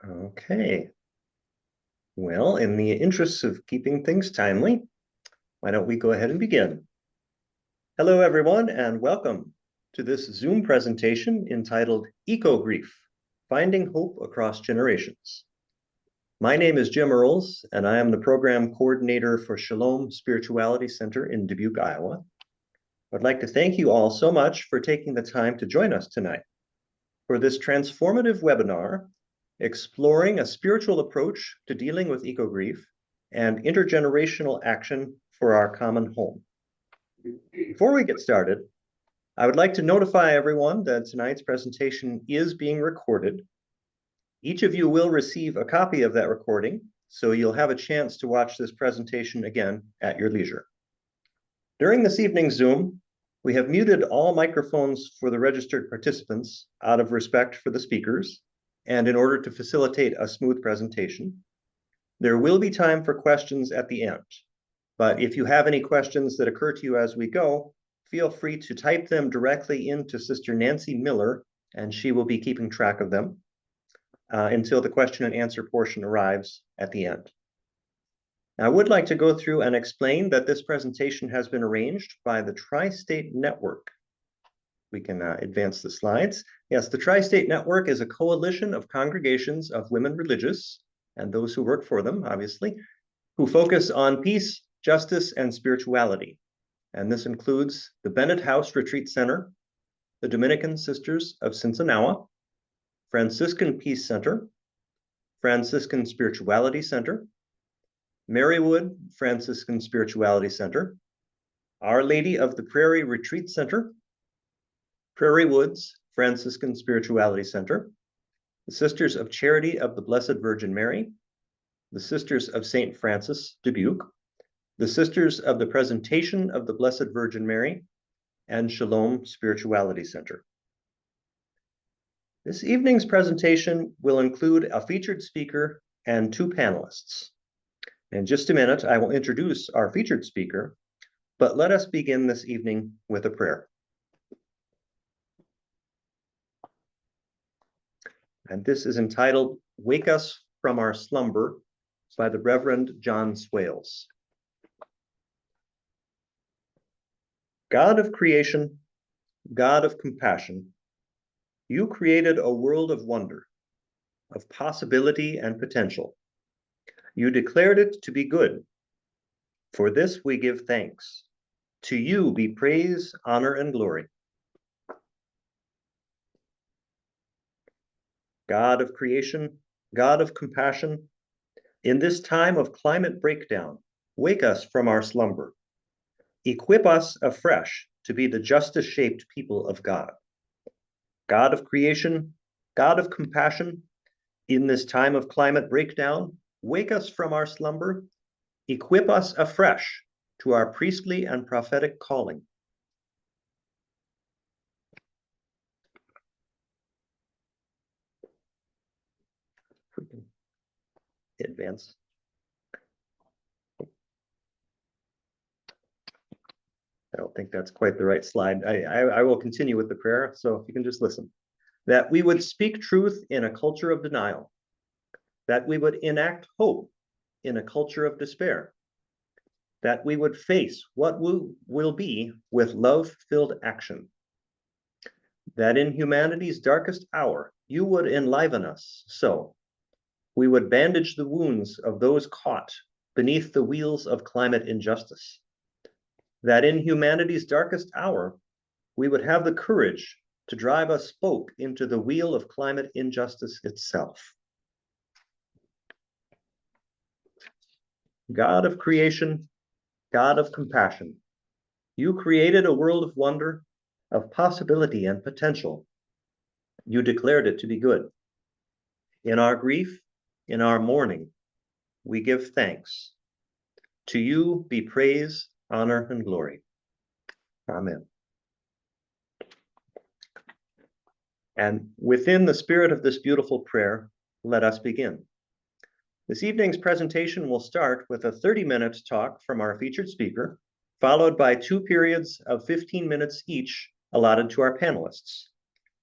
Okay. Well, in the interests of keeping things timely, why don't we go ahead and begin? Hello, everyone, and welcome to this Zoom presentation entitled Eco-Grief, Finding Hope Across Generations. My name is Jim Earls, and I am the program coordinator for Shalom Spirituality Center in Dubuque, Iowa. I'd like to thank you all so much for taking the time to join us tonight for this transformative webinar exploring a spiritual approach to dealing with eco-grief and intergenerational action for our common home. Before we get started, I would like to notify everyone that tonight's presentation is being recorded. Each of you will receive a copy of that recording, so you'll have a chance to watch this presentation again at your leisure. During this evening's Zoom, we have muted all microphones for the registered participants out of respect for the speakers and in order to facilitate a smooth presentation. There will be time for questions at the end, but if you have any questions that occur to you as we go, feel free to type them directly into Sister Nancy Miller, and she will be keeping track of them until the question and answer portion arrives at the end. Now, I would like to go through and explain that this presentation has been arranged by the Tri-State Network. We can advance the slides. Yes, the Tri-State Network is a coalition of congregations of women religious and those who work for them, obviously, who focus on peace, justice, and spirituality. And this includes the Benet House Retreat Center, the Dominican Sisters of Sinsinawa, Franciscan Peace Center, Franciscan Spirituality Center, Marywood Franciscan Spirituality Center, Our Lady of the Prairie Retreat Center, Prairiewoods Franciscan Spirituality Center, the Sisters of Charity of the Blessed Virgin Mary, the Sisters of St. Francis, Dubuque, the Sisters of the Presentation of the Blessed Virgin Mary, and Shalom Spirituality Center. This evening's presentation will include a featured speaker and two panelists. In just a minute, I will introduce our featured speaker, but let us begin this evening with a prayer. And this is entitled, Wake Us from Our Slumber, by the Reverend John Swales. God of creation, God of compassion, you created a world of wonder, of possibility and potential. You declared it to be good. For this we give thanks. To you be praise, honor, and glory. God of creation, God of compassion, in this time of climate breakdown, wake us from our slumber. Equip us afresh to be the justice-shaped people of God. God of creation, God of compassion, in this time of climate breakdown, wake us from our slumber. Equip us afresh to our priestly and prophetic calling. If we can advance. I don't think that's quite the right slide. I will continue with the prayer, so if you can just listen. That we would speak truth in a culture of denial. That we would enact hope in a culture of despair. That we would face what will be with love-filled action. That in humanity's darkest hour, you would enliven us so. We would bandage the wounds of those caught beneath the wheels of climate injustice. That in humanity's darkest hour, we would have the courage to drive a spoke into the wheel of climate injustice itself. God of creation, God of compassion, you created a world of wonder, of possibility and potential. You declared it to be good. In our grief, in our mourning, we give thanks. To you be praise, honor, and glory. Amen. And within the spirit of this beautiful prayer, let us begin. This evening's presentation will start with a 30-minute talk from our featured speaker, followed by 2 periods of 15 minutes each allotted to our panelists.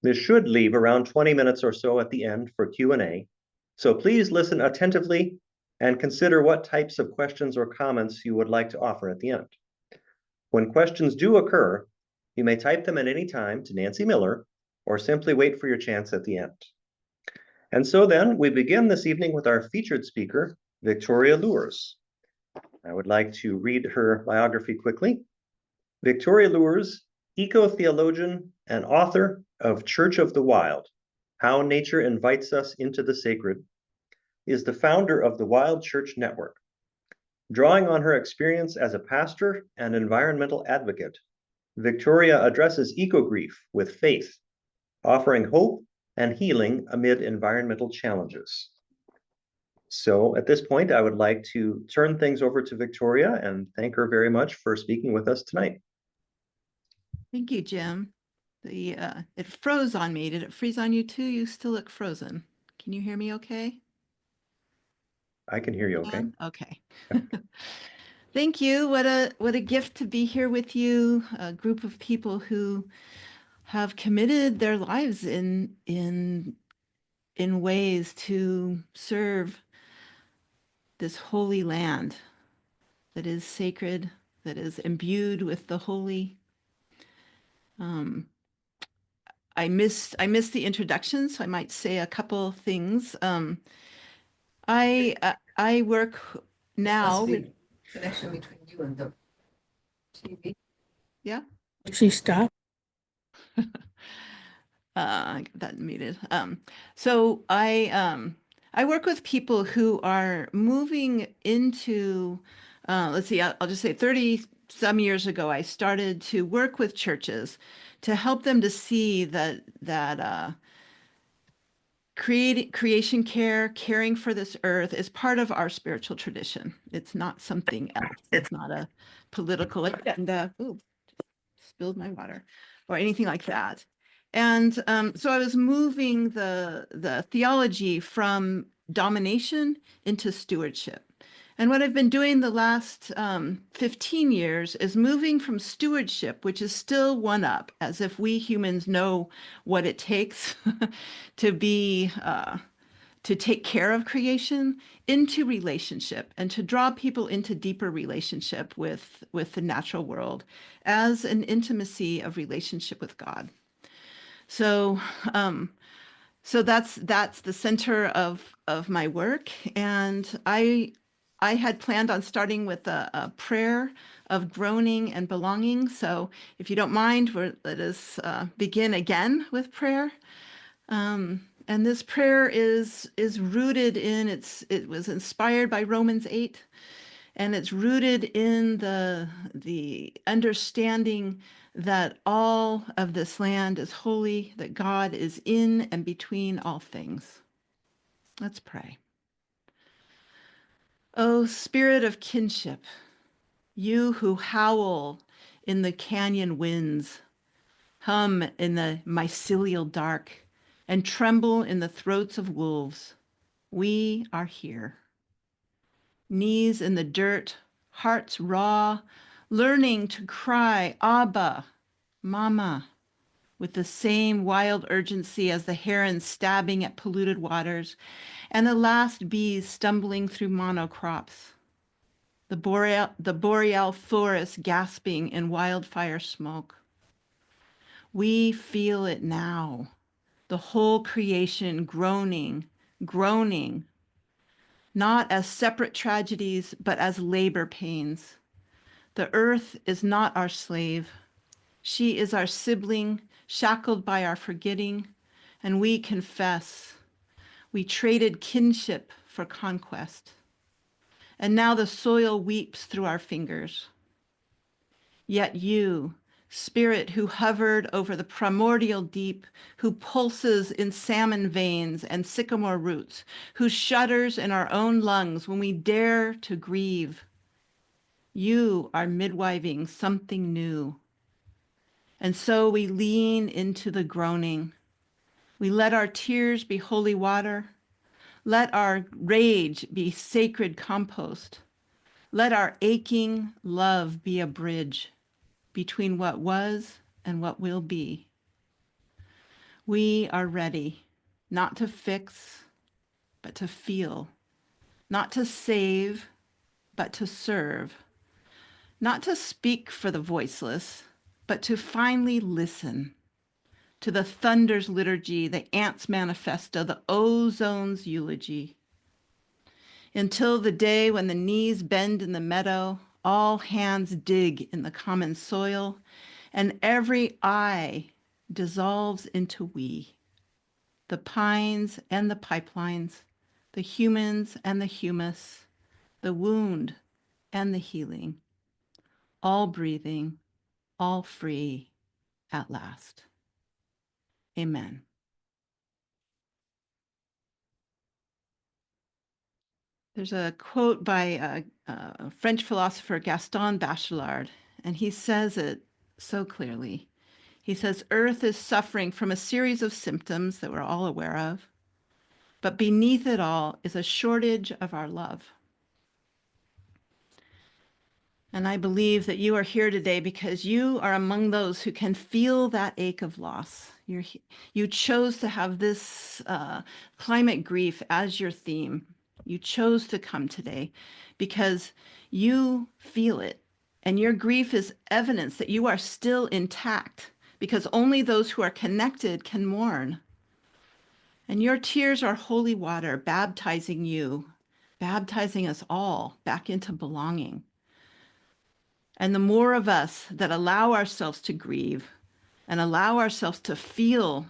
This should leave around 20 minutes or so at the end for Q&A, So please listen attentively and consider what types of questions or comments you would like to offer at the end. When questions do occur, you may type them at any time to Nancy Miller or simply wait for your chance at the end. And so then we begin this evening with our featured speaker, Victoria Loorz. I would like to read her biography quickly. Victoria Loorz, eco-theologian and author of Church of the Wild, How Nature Invites Us into the Sacred, is the founder of the Wild Church Network. Drawing on her experience as a pastor and environmental advocate, Victoria addresses eco-grief with faith, offering hope and healing amid environmental challenges. So at this point, I would like to turn things over to Victoria and thank her very much for speaking with us tonight. Thank you, Jim. It froze on me. Did it freeze on you too? You still look frozen. Can you hear me okay? I can hear you okay. Okay. Thank you. What a gift to be here with you, a group of people who have committed their lives in ways to serve this holy land that is sacred, that is imbued with the holy. I missed the introduction, so I might say a couple things. I work now with connection between you and the TV. Yeah. She stopped. I got that muted. So I work with people who are moving into let's see, I'll just say 30 some years ago, I started to work with churches to help them to see that creation care, caring for this earth is part of our spiritual tradition. It's not something else. It's not a political agenda. Ooh, spilled my water or anything like that. And so I was moving the theology from domination into stewardship. And what I've been doing the last 15 years is moving from stewardship, which is still one up, as if we humans know what it takes to be to take care of creation, into relationship and to draw people into deeper relationship with the natural world as an intimacy of relationship with God. So so that's the center of my work. And I had planned on starting with a prayer of groaning and belonging. So if you don't mind, let us begin again with prayer. And this prayer is rooted in it was inspired by Romans 8, and it's rooted in the understanding that all of this land is holy, that God is in and between all things. Let's pray. O Spirit of kinship, you who howl in the canyon winds, hum in the mycelial dark, and tremble in the throats of wolves, we are here. Knees in the dirt, hearts raw, learning to cry, Abba, Mama, with the same wild urgency as the heron stabbing at polluted waters and the last bees stumbling through monocrops. The boreal forest gasping in wildfire smoke. We feel it now, the whole creation groaning, groaning, not as separate tragedies, but as labor pains. The earth is not our slave. She is our sibling, shackled by our forgetting, and we confess. We traded kinship for conquest. And now the soil weeps through our fingers. Yet you, Spirit who hovered over the primordial deep, who pulses in salmon veins and sycamore roots, who shudders in our own lungs when we dare to grieve, you are midwiving something new. And so we lean into the groaning. We let our tears be holy water. Let our rage be sacred compost. Let our aching love be a bridge between what was and what will be. We are ready, not to fix, but to feel, not to save, but to serve, not to speak for the voiceless, but to finally listen to the thunder's liturgy, the ant's manifesto, the ozone's eulogy, until the day when the knees bend in the meadow, all hands dig in the common soil, and every I dissolves into we, the pines and the pipelines, the humans and the humus, the wound and the healing, all breathing, all free at last. Amen. There's a quote by a French philosopher, Gaston Bachelard, and he says it so clearly. He says, Earth is suffering from a series of symptoms that we're all aware of, but beneath it all is a shortage of our love. And I believe that you are here today because you are among those who can feel that ache of loss. You chose to have this climate grief as your theme. You chose to come today because you feel it. And your grief is evidence that you are still intact, because only those who are connected can mourn. And your tears are holy water, baptizing you, baptizing us all back into belonging. And the more of us that allow ourselves to grieve and allow ourselves to feel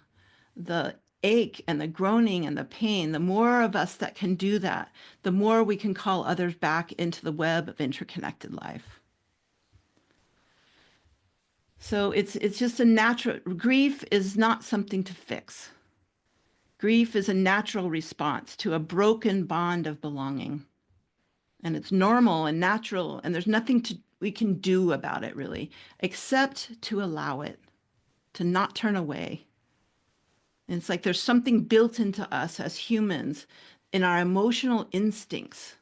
the ache and the groaning and the pain, the more of us that can do that, the more we can call others back into the web of interconnected life. So it's just a natural, grief is not something to fix. Grief is a natural response to a broken bond of belonging. And it's normal and natural, and there's nothing we can do about it really, except to allow it, to not turn away. And it's like there's something built into us as humans in our emotional instincts,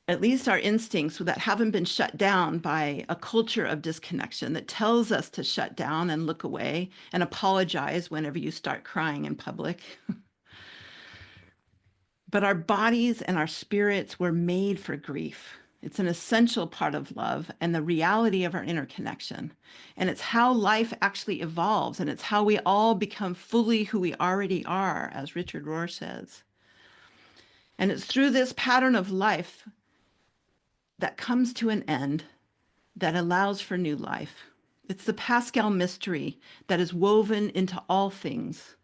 at least our instincts that haven't been shut down by a culture of disconnection that tells us to shut down and look away and apologize whenever you start crying in public. But our bodies and our spirits were made for grief. It's an essential part of love and the reality of our interconnection. And it's how life actually evolves, and it's how we all become fully who we already are, as Richard Rohr says. And it's through this pattern of life that comes to an end that allows for new life. It's the Paschal mystery that is woven into all things.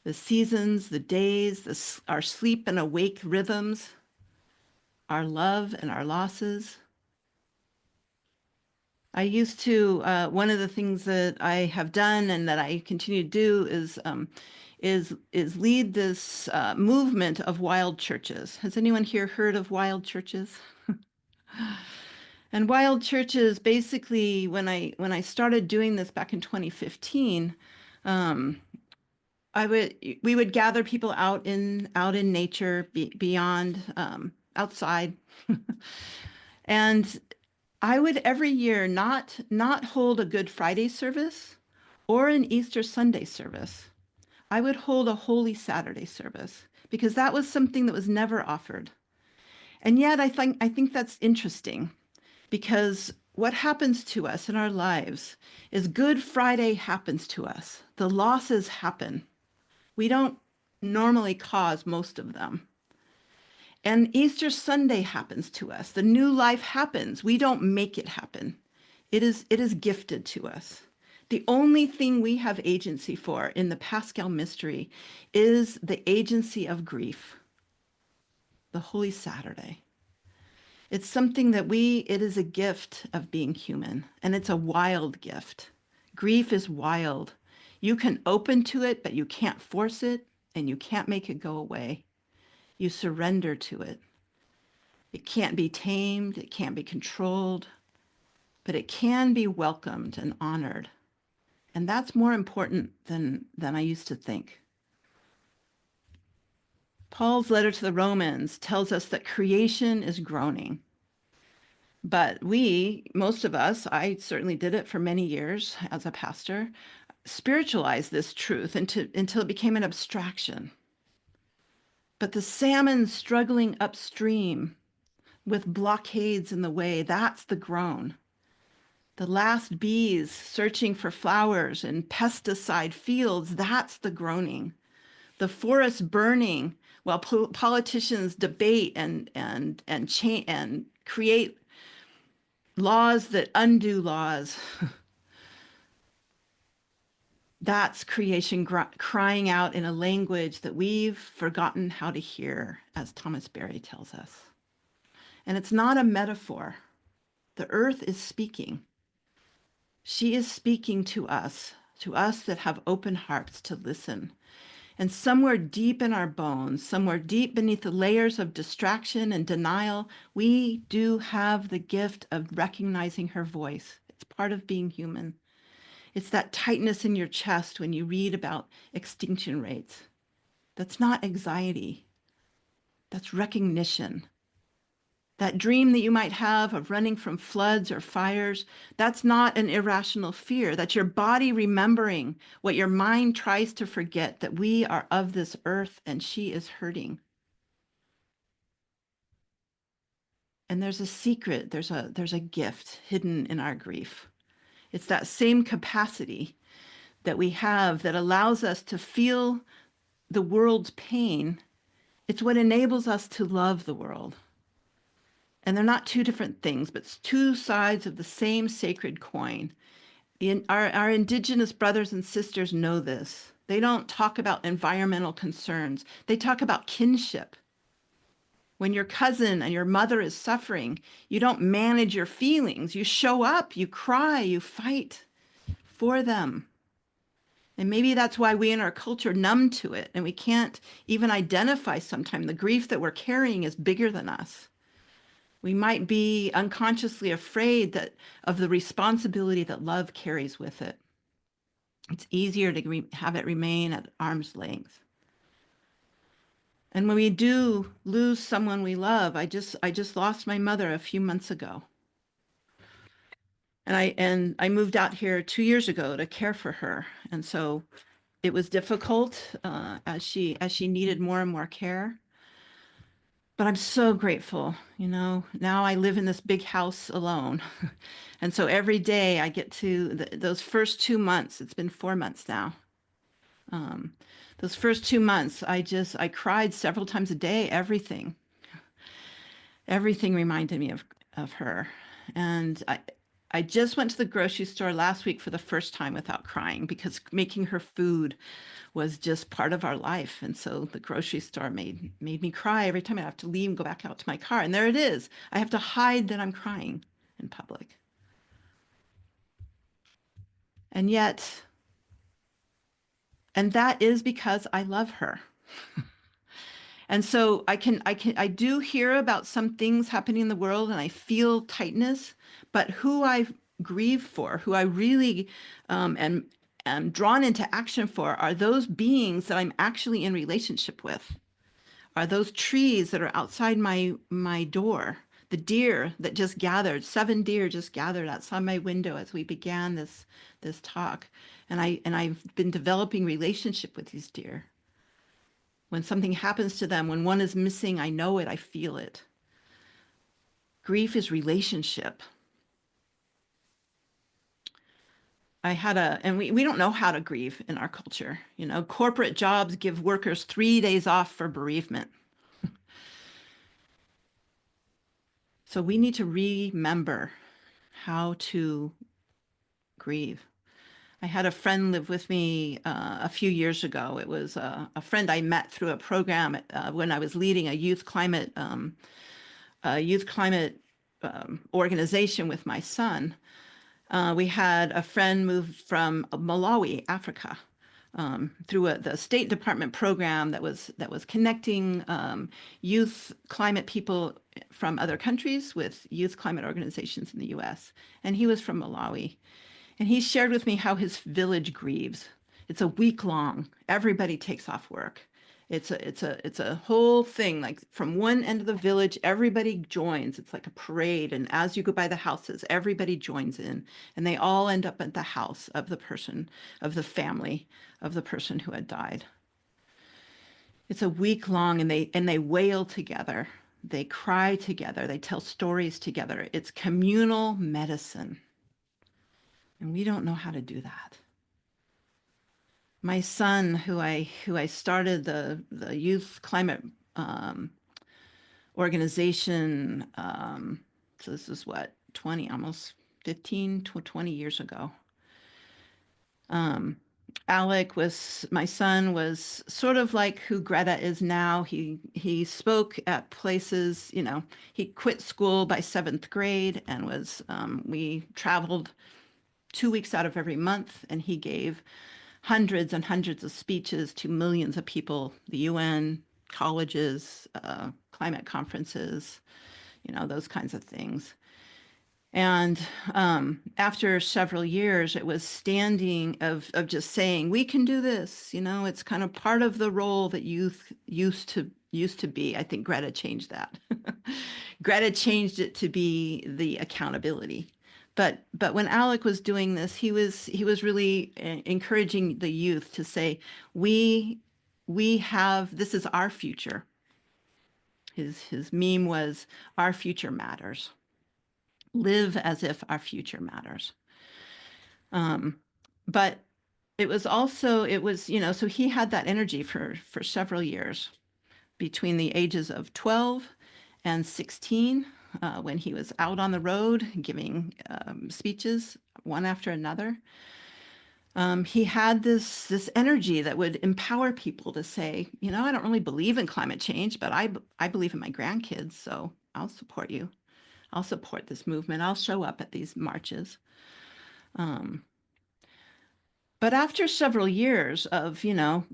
The seasons, the days, our sleep and awake rhythms, our love and our losses. I used to, one of the things that I have done and that I continue to do is lead this movement of wild churches. Has anyone here heard of wild churches? And wild churches, basically, when I started doing this back in 2015, we would gather people out in nature, beyond, outside, and I would every year not hold a Good Friday service or an Easter Sunday service. I would hold a Holy Saturday service because that was something that was never offered. And yet I think that's interesting, because what happens to us in our lives is Good Friday happens to us. The losses happen. We don't normally cause most of them. And Easter Sunday happens to us. The new life happens. We don't make it happen. It is gifted to us. The only thing we have agency for in the Paschal mystery is the agency of grief, the Holy Saturday. It's something that it is a gift of being human, and it's a wild gift. Grief is wild. You can open to it, but you can't force it, and you can't make it go away. You surrender to it. It can't be tamed, it can't be controlled, but it can be welcomed and honored. And that's more important than I used to think. Paul's letter to the Romans tells us that creation is groaning. But most of us, I certainly did it for many years as a pastor, spiritualized this truth until it became an abstraction. But the salmon struggling upstream with blockades in the way, that's the groan. The last bees searching for flowers in pesticide fields, that's the groaning. The forest burning while politicians debate and create laws that undo laws. That's creation crying out in a language that we've forgotten how to hear, as Thomas Berry tells us. And it's not a metaphor. The earth is speaking. She is speaking to us that have open hearts to listen. And somewhere deep in our bones, somewhere deep beneath the layers of distraction and denial, we do have the gift of recognizing her voice. It's part of being human. It's that tightness in your chest when you read about extinction rates. That's not anxiety. That's recognition. That dream that you might have of running from floods or fires, that's not an irrational fear. That's your body remembering what your mind tries to forget, that we are of this earth and she is hurting. And there's a secret, there's a gift hidden in our grief. It's that same capacity that we have that allows us to feel the world's pain. It's what enables us to love the world. And they're not two different things, but two sides of the same sacred coin. Our indigenous brothers and sisters know this. They don't talk about environmental concerns. They talk about kinship. When your cousin and your mother is suffering, you don't manage your feelings. You show up, you cry, you fight for them. And maybe that's why we in our culture numb to it and we can't even identify sometimes the grief that we're carrying is bigger than us. We might be unconsciously afraid of the responsibility that love carries with it. It's easier to have it remain at arm's length. And when we do lose someone we love, I just lost my mother a few months ago. And I moved out here 2 years ago to care for her. And so it was difficult as she needed more and more care. But I'm so grateful, now I live in this big house alone. And so every day I get to those first 2 months, it's been 4 months now. Those first 2 months, I cried several times a day, everything reminded me of her. And I just went to the grocery store last week for the first time without crying because making her food was just part of our life. And so the grocery store made me cry every time I have to leave and go back out to my car. And there it is. I have to hide that I'm crying in public. And that is because I love her. And so I do hear about some things happening in the world and I feel tightness, but who I grieve for, who I really am drawn into action for are those beings that I'm actually in relationship with, are those trees that are outside my door, the deer that just gathered, 7 deer just gathered outside my window as we began this talk. And I've been developing relationship with these deer. When something happens to them, when one is missing, I know it, I feel it. Grief is relationship. And we don't know how to grieve in our culture. Corporate jobs give workers 3 days off for bereavement. So we need to remember how to grieve. I had a friend live with me a few years ago. It was a friend I met through a program when I was leading a youth climate organization with my son. We had a friend move from Malawi, Africa, through the State Department program that was connecting youth climate people from other countries with youth climate organizations in the U.S. And he was from Malawi. And he shared with me how his village grieves. It's a week long. Everybody takes off work. It's a whole thing. Like from one end of the village, everybody joins. It's like a parade. And as you go by the houses, everybody joins in. And they all end up at the house of the person, of the family, of the person who had died. It's a week long, and they wail together. They cry together. They tell stories together. It's communal medicine. And we don't know how to do that. My son, who I started the youth climate organization, so this is what, 20, almost 15 to 20 years ago. Alec my son was sort of like who Greta is now. He spoke at places, he quit school by 7th grade and we traveled 2 weeks out of every month, and he gave hundreds and hundreds of speeches to millions of people, the UN, colleges, climate conferences, those kinds of things. And after several years, it was standing of just saying, we can do this. It's kind of part of the role that youth used to be. I think Greta changed that. Greta changed it to be the accountability. But when Alec was doing this, he was really encouraging the youth to say, we have, this is our future. His meme was, our future matters. Live as if our future matters. But it was, so he had that energy for several years between the ages of 12 and 16, when he was out on the road giving speeches one after another. He had this energy that would empower people to say, I don't really believe in climate change, but I believe in my grandkids, so I'll support you. I'll support this movement. I'll show up at these marches. But after several years of,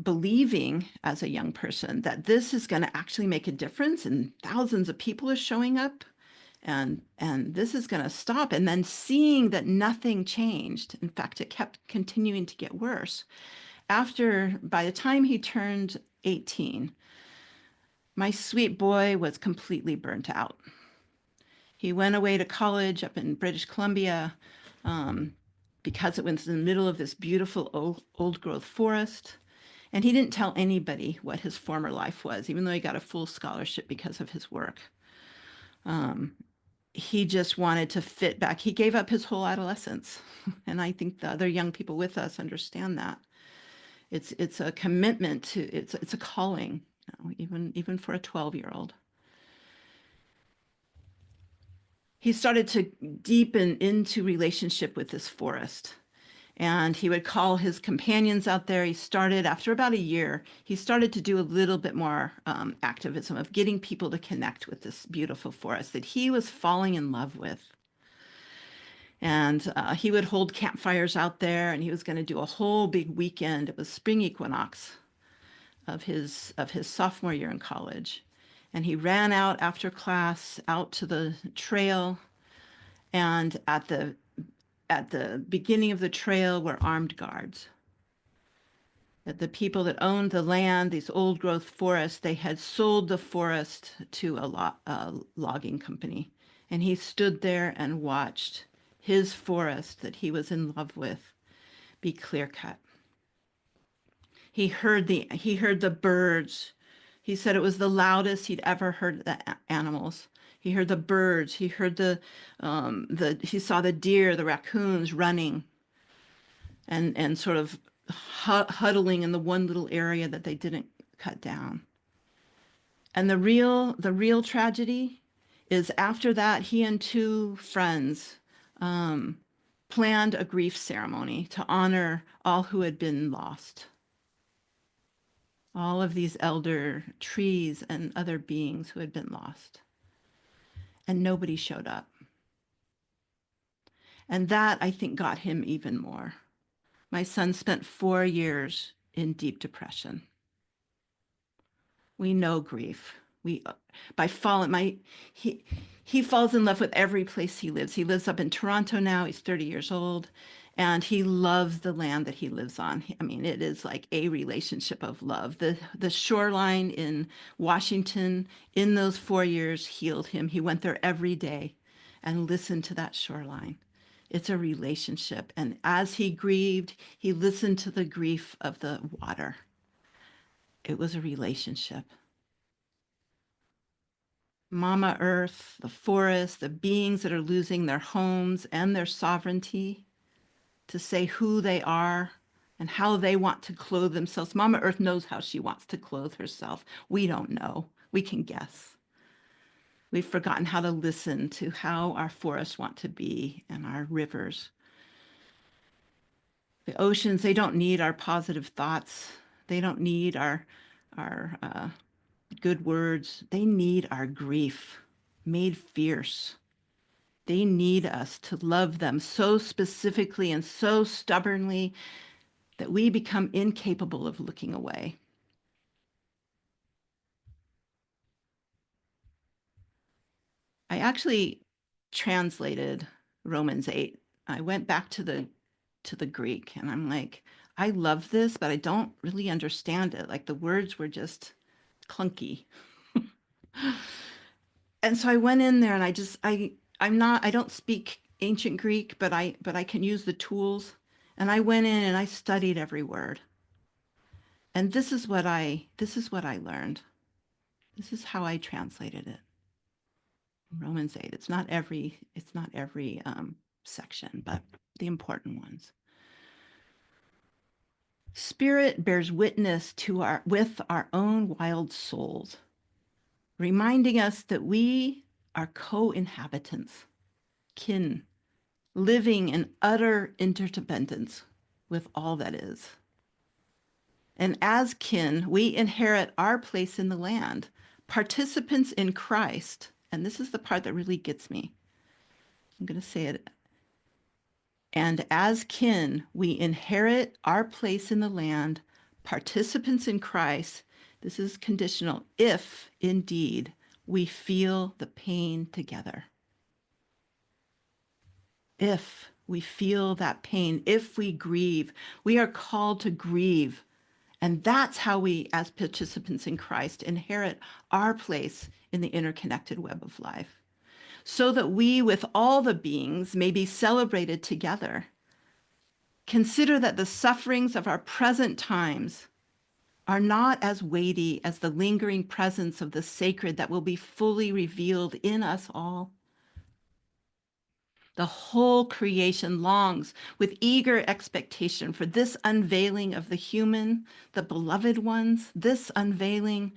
believing as a young person that this is going to actually make a difference and thousands of people are showing up and this is going to stop, and then seeing that nothing changed. In fact, it kept continuing to get worse. By the time he turned 18, my sweet boy was completely burnt out. He went away to college up in British Columbia, because it was in the middle of this beautiful old growth forest. And he didn't tell anybody what his former life was, even though he got a full scholarship because of his work. He just wanted to fit back. He gave up his whole adolescence. And I think the other young people with us understand that. It's a commitment to, it's a calling, even for a 12-year-old. He started to deepen into relationship with this forest, and he would call his companions out there. After about a year, he started to do a little bit more activism of getting people to connect with this beautiful forest that he was falling in love with. And he would hold campfires out there, and he was going to do a whole big weekend. It was spring equinox of his sophomore year in college. And he ran out after class out to the trail. And at the beginning of the trail were armed guards. That the people that owned the land, these old growth forests, they had sold the forest to a logging company. And he stood there and watched his forest that he was in love with be clear cut. He heard the birds. He said it was the loudest he'd ever heard the animals. He heard the birds. He heard he saw the deer, the raccoons running, and sort of huddling in the one little area that they didn't cut down. And the real tragedy is after that, he and 2 friends planned a grief ceremony to honor all who had been lost. All of these elder trees and other beings who had been lost. And nobody showed up. And that, I think, got him even more. My son spent 4 years in deep depression. We know grief. He falls in love with every place he lives. He lives up in Toronto now. He's 30 years old. And he loves the land that he lives on. I mean, it is like a relationship of love. The shoreline in Washington in those 4 years healed him. He went there every day and listened to that shoreline. It's a relationship. And as he grieved, he listened to the grief of the water. It was a relationship. Mama Earth, the forest, the beings that are losing their homes and their sovereignty to say who they are and how they want to clothe themselves. Mama Earth knows how she wants to clothe herself. We don't know. We can guess. We've forgotten how to listen to how our forests want to be and our rivers. The oceans, they don't need our positive thoughts. They don't need our good words. They need our grief made fierce. They need us to love them so specifically and so stubbornly that we become incapable of looking away. I actually translated Romans 8. I went back to the Greek and I'm like, I love this, but I don't really understand it. Like the words were just clunky. And so I went in there and I don't speak ancient Greek, but I can use the tools. And I went in and I studied every word. And this is what I learned. This is how I translated it. Romans 8. It's not every section, but the important ones. Spirit bears witness with our own wild souls, reminding us that we are co-inhabitants, kin, living in utter interdependence with all that is. And as kin, we inherit our place in the land, participants in Christ. And this is the part that really gets me. I'm going to say it. And as kin, we inherit our place in the land, participants in Christ. This is conditional, if indeed we feel the pain together. If we feel that pain, if we grieve, we are called to grieve. And that's how we, as participants in Christ, inherit our place in the interconnected web of life, so that we, with all the beings, may be celebrated together. Consider that the sufferings of our present times are not as weighty as the lingering presence of the sacred that will be fully revealed in us all. The whole creation longs with eager expectation for this unveiling of the human, the beloved ones, this unveiling,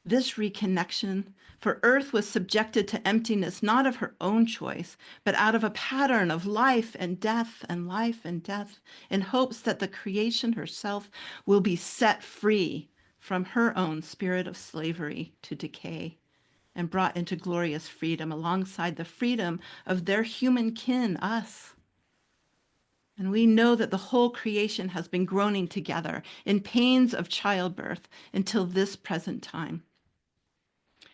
this reconnection. For earth was subjected to emptiness, not of her own choice, but out of a pattern of life and death and life and death, in hopes that the creation herself will be set free from her own spirit of slavery to decay, and brought into glorious freedom alongside the freedom of their human kin, us. And we know that the whole creation has been groaning together in pains of childbirth until this present time.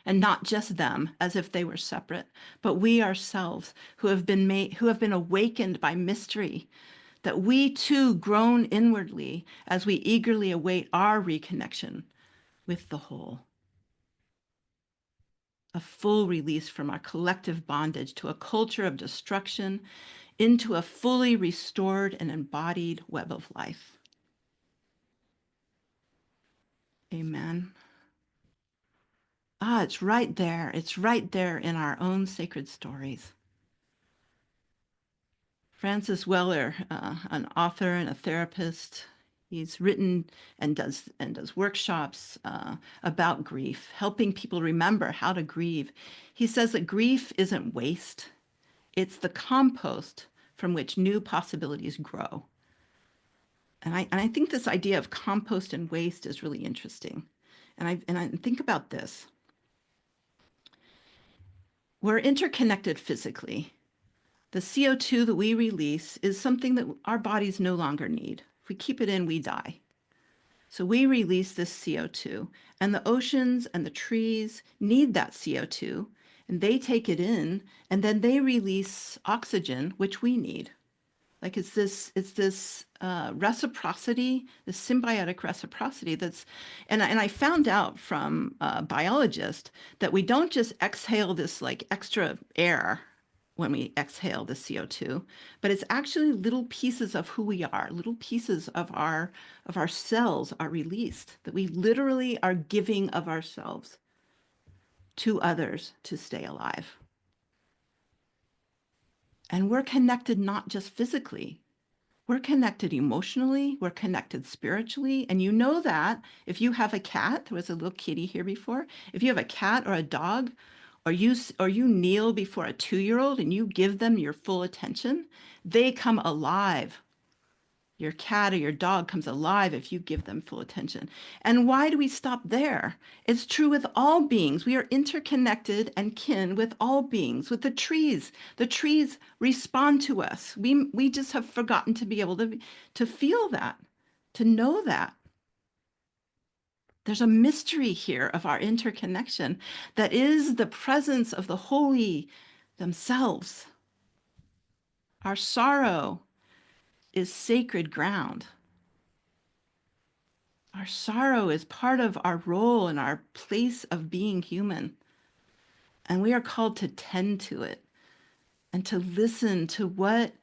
And not just them, as if they were separate, but we ourselves who have been awakened by mystery, that we too groan inwardly as we eagerly await our reconnection with the whole. A full release from our collective bondage to a culture of destruction into a fully restored and embodied web of life. Amen. It's right there. It's right there in our own sacred stories. Francis Weller, an author and a therapist, he's written and does workshops about grief, helping people remember how to grieve. He says that grief isn't waste. It's the compost from which new possibilities grow. And I think this idea of compost and waste is really interesting. And I think about this. We're interconnected physically. The CO2 that we release is something that our bodies no longer need. If we keep it in, we die. So we release this CO2, and the oceans and the trees need that CO2, and they take it in, and then they release oxygen, which we need. Like it's this reciprocity, this symbiotic reciprocity and I found out from a biologist that we don't just exhale this like extra air when we exhale the CO2, but it's actually little pieces of who we are, little pieces of our cells are released, that we literally are giving of ourselves to others to stay alive. And we're connected not just physically, we're connected emotionally, we're connected spiritually. And you know that if you have a cat, there was a little kitty here before, if you have a cat or a dog, or you kneel before a 2-year-old and you give them your full attention, they come alive. Your cat or your dog comes alive if you give them full attention. And why do we stop there? It's true with all beings. We are interconnected and kin with all beings, with the trees. The trees respond to us. We just have forgotten to be able to feel that, to know that. There's a mystery here of our interconnection that is the presence of the holy themselves. Our sorrow is sacred ground. Our sorrow is part of our role and our place of being human. And we are called to tend to it and to listen to what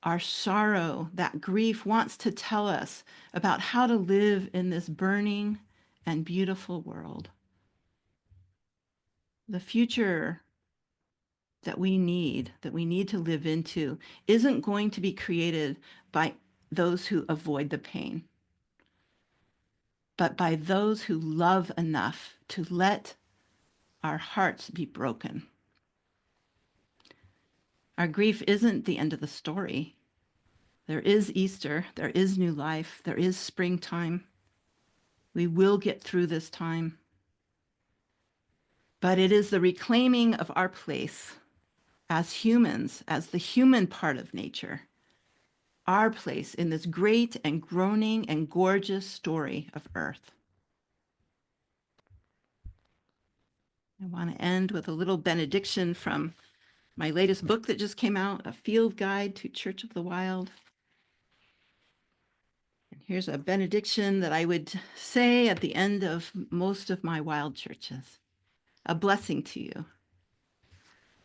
our sorrow, that grief, wants to tell us about how to live in this burning and beautiful world. The future that we need to live into isn't going to be created by those who avoid the pain, but by those who love enough to let our hearts be broken. Our grief isn't the end of the story. There is Easter, there is new life, there is springtime. We will get through this time. But it is the reclaiming of our place as humans, as the human part of nature, our place in this great and groaning and gorgeous story of Earth. I want to end with a little benediction from my latest book that just came out, A Field Guide to Church of the Wild. And here's a benediction that I would say at the end of most of my wild churches. A blessing to you.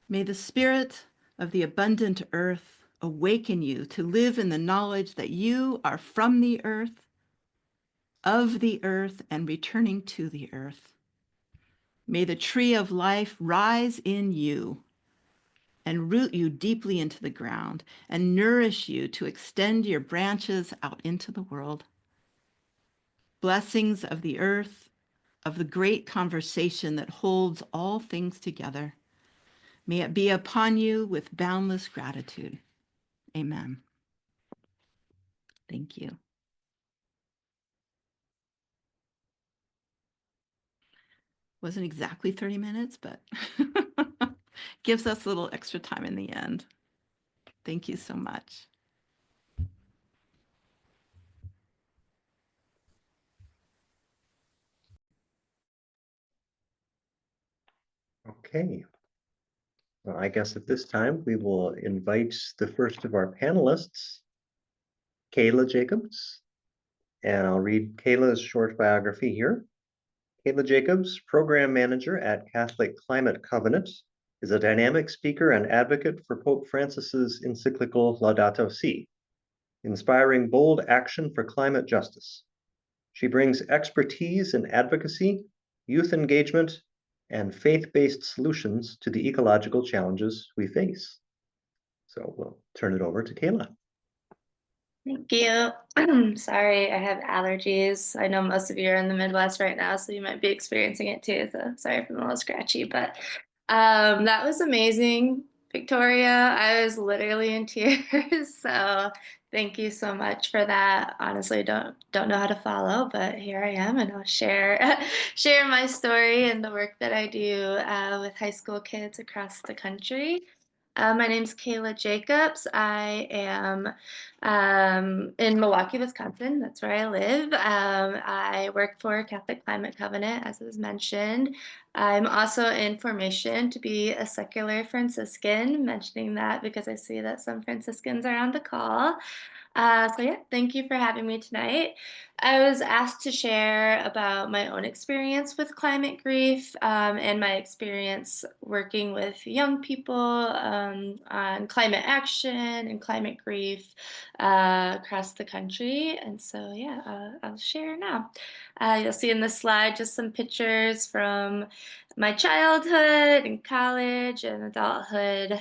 May the spirit of the abundant earth awaken you to live in the knowledge that you are from the earth, of the earth, and returning to the earth. May the tree of life rise in you and root you deeply into the ground and nourish you to extend your branches out into the world. Blessings of the earth, of the great conversation that holds all things together. May it be upon you with boundless gratitude. Amen. Thank you. Wasn't exactly 30 minutes, but gives us a little extra time in the end. Thank you so much. Okay. Well, I guess at this time we will invite the first of our panelists, Kayla Jacobs, and I'll read Kayla's short biography here. Kayla Jacobs, Program Manager at Catholic Climate Covenant, is a dynamic speaker and advocate for Pope Francis's encyclical Laudato Si, inspiring bold action for climate justice. She brings expertise in advocacy, youth engagement, and faith-based solutions to the ecological challenges we face. So we'll turn it over to Kayla. Thank you. Sorry, I have allergies. I know most of you are in the Midwest right now, so you might be experiencing it too. So sorry if I'm a little scratchy, but that was amazing, Victoria. I was literally in tears. So thank you so much for that. Honestly, don't know how to follow, but here I am, and I'll share share my story and the work that I do with high school kids across the country. My name's Kayla Jacobs. I am in Milwaukee, Wisconsin. That's where I live. I work for Catholic Climate Covenant, as was mentioned. I'm also in formation to be a secular Franciscan, mentioning that because I see that some Franciscans are on the call. So yeah, thank you for having me tonight. I was asked to share about my own experience with climate grief and my experience working with young people on climate action and climate grief across the country. And so, yeah, I'll share now. You'll see in this slide just some pictures from my childhood and college and adulthood.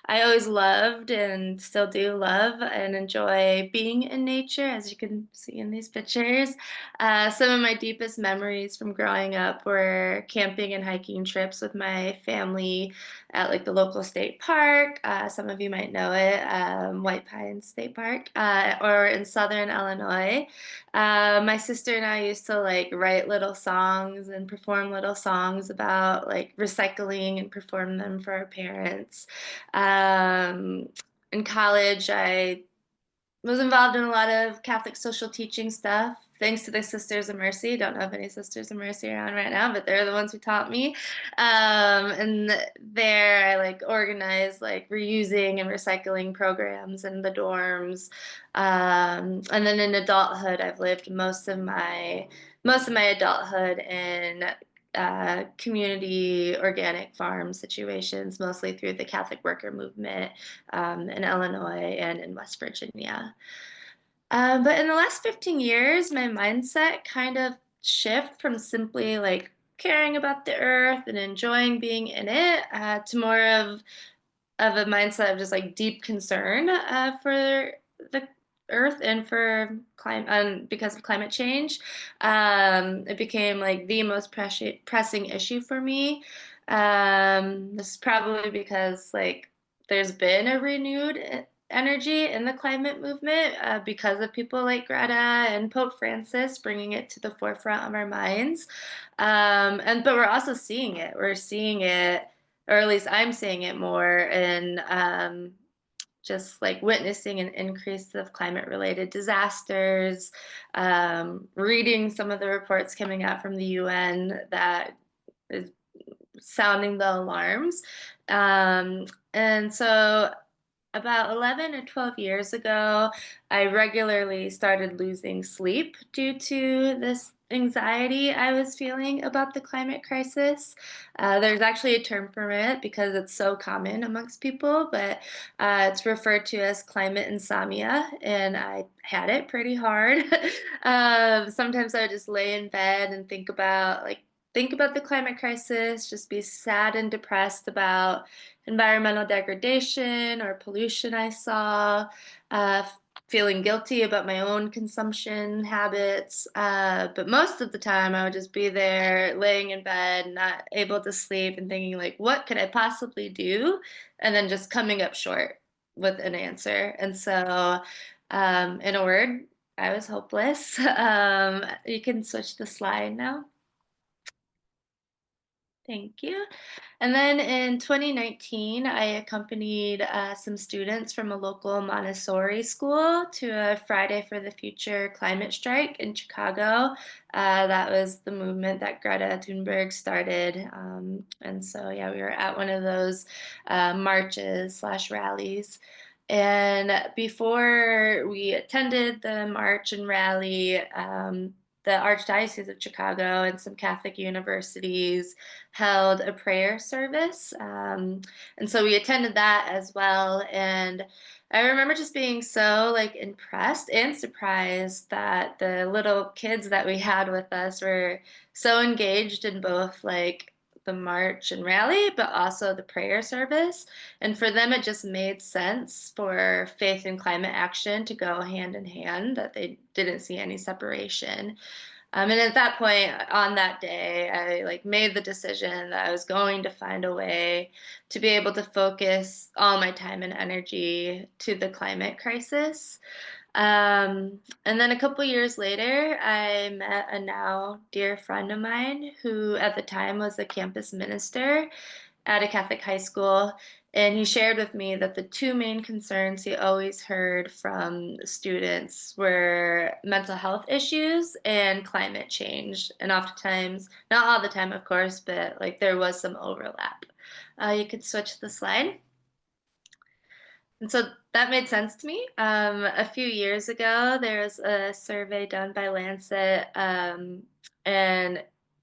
I always loved and still do love and enjoy being in nature, as you can see in these pictures. Some of my deepest memories from growing up were camping and hiking trips with my family at like the local state park. Some of you might know it, White Pines State Park, or in Southern Illinois. My sister and I used to like write little songs and perform little songs about like recycling and perform them for our parents. In college, I was involved in a lot of Catholic social teaching stuff, thanks to the Sisters of Mercy. Don't know if any Sisters of Mercy are on right now, but they're the ones who taught me. And there I like organized like reusing and recycling programs in the dorms. And then in adulthood, I've lived most of my adulthood in community organic farm situations, mostly through the Catholic worker movement in Illinois and in West Virginia. But in the last 15 years, my mindset kind of shift from simply like caring about the earth and enjoying being in it to more of a mindset of just like deep concern for the earth and for climate because of climate change. It became like the most pressing issue for me. This is probably because like there's been a renewed energy in the climate movement because of people like Greta and Pope Francis bringing it to the forefront of our minds. But we're also seeing it. We're seeing it, or at least I'm seeing it more in just like witnessing an increase of climate-related disasters, reading some of the reports coming out from the UN that is sounding the alarms. And so about 11 or 12 years ago, I regularly started losing sleep due to this anxiety I was feeling about the climate crisis. There's actually a term for it because it's so common amongst people, but it's referred to as climate insomnia, and I had it pretty hard. Sometimes I would just lay in bed and think about the climate crisis, just be sad and depressed about environmental degradation or pollution I saw, feeling guilty about my own consumption habits. But most of the time I would just be there laying in bed, not able to sleep and thinking like, what could I possibly do? And then just coming up short with an answer. And so in a word, I was hopeless. You can switch the slide now. Thank you. And then in 2019, I accompanied some students from a local Montessori school to a Friday for the Future climate strike in Chicago. That was the movement that Greta Thunberg started. And so, yeah, we were at one of those marches/rallies. And before we attended the march and rally, the Archdiocese of Chicago and some Catholic universities held a prayer service. And so we attended that as well. And I remember just being so like impressed and surprised that the little kids that we had with us were so engaged in both like the march and rally, but also the prayer service. And for them, it just made sense for faith and climate action to go hand in hand, that they didn't see any separation. And at that point, on that day, I like made the decision that I was going to find a way to be able to focus all my time and energy to the climate crisis. And then a couple years later, I met a now dear friend of mine who at the time was a campus minister at a Catholic high school. And he shared with me that the two main concerns he always heard from students were mental health issues and climate change. And oftentimes, not all the time, of course, but like there was some overlap. You could switch the slide. And so that made sense to me. A few years ago, there was a survey done by Lancet, and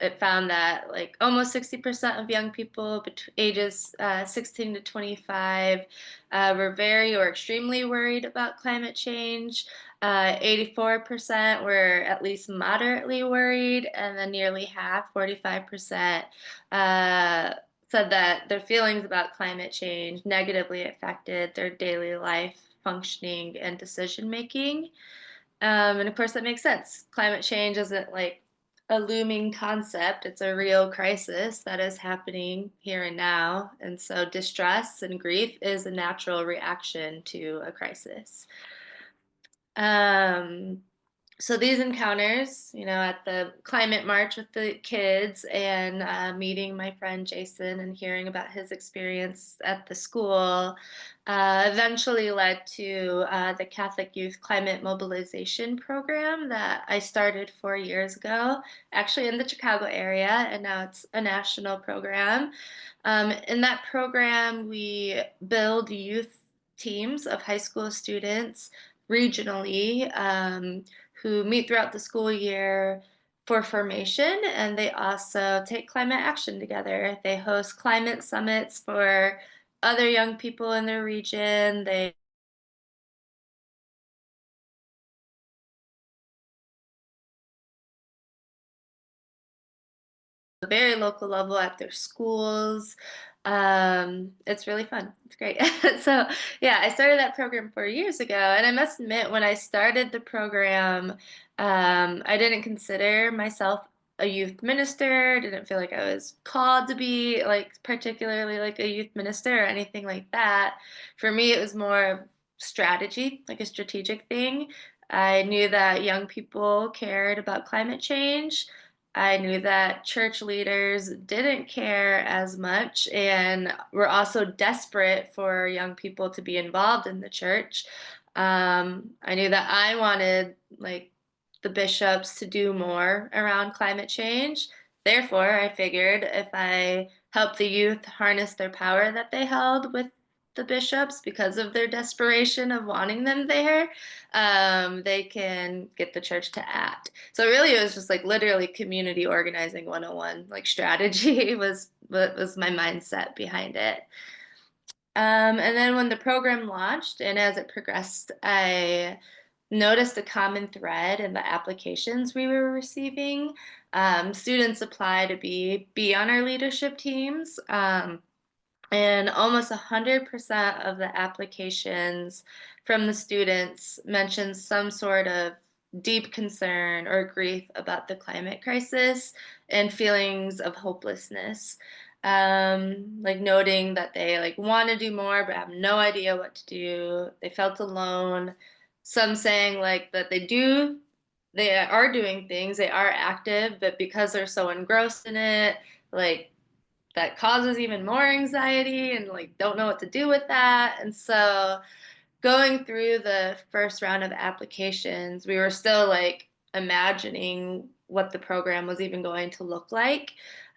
it found that like almost 60% of young people ages 16 to 25 were very or extremely worried about climate change. 84% were at least moderately worried, and then nearly half, 45%, said that their feelings about climate change negatively affected their daily life functioning and decision making. And of course, that makes sense. Climate change isn't like a looming concept, it's a real crisis that is happening here and now. And so, distress and grief is a natural reaction to a crisis. So these encounters, you know, at the climate march with the kids and meeting my friend Jason and hearing about his experience at the school eventually led to the Catholic Youth Climate Mobilization Program that I started 4 years ago, actually in the Chicago area, and now it's a national program. In that program, we build youth teams of high school students regionally who meet throughout the school year for formation, and they also take climate action together. They host climate summits for other young people in their region. They very local level at their schools. It's really fun. It's great. So yeah, I started that program 4 years ago, and I must admit, when I started the program, I didn't consider myself a youth minister. Didn't feel like I was called to be like particularly like a youth minister or anything like that. For me, it was more of strategy, like a strategic thing. I knew that young people cared about climate change. I knew that church leaders didn't care as much and were also desperate for young people to be involved in the church. I knew that I wanted like the bishops to do more around climate change. Therefore, I figured if I help the youth harness their power that they held with the bishops because of their desperation of wanting them there, they can get the church to act. So really, it was just like literally community organizing 101, like strategy was my mindset behind it. And then when the program launched and as it progressed, I noticed a common thread in the applications we were receiving. Students apply to be on our leadership teams. And almost 100% of the applications from the students mentioned some sort of deep concern or grief about the climate crisis and feelings of hopelessness. Like noting that they like want to do more but have no idea what to do. They felt alone. Some saying like that they are doing things, they are active, but because they're so engrossed in it, like that causes even more anxiety and like don't know what to do with that. And so going through the first round of applications, we were still like imagining what the program was even going to look like.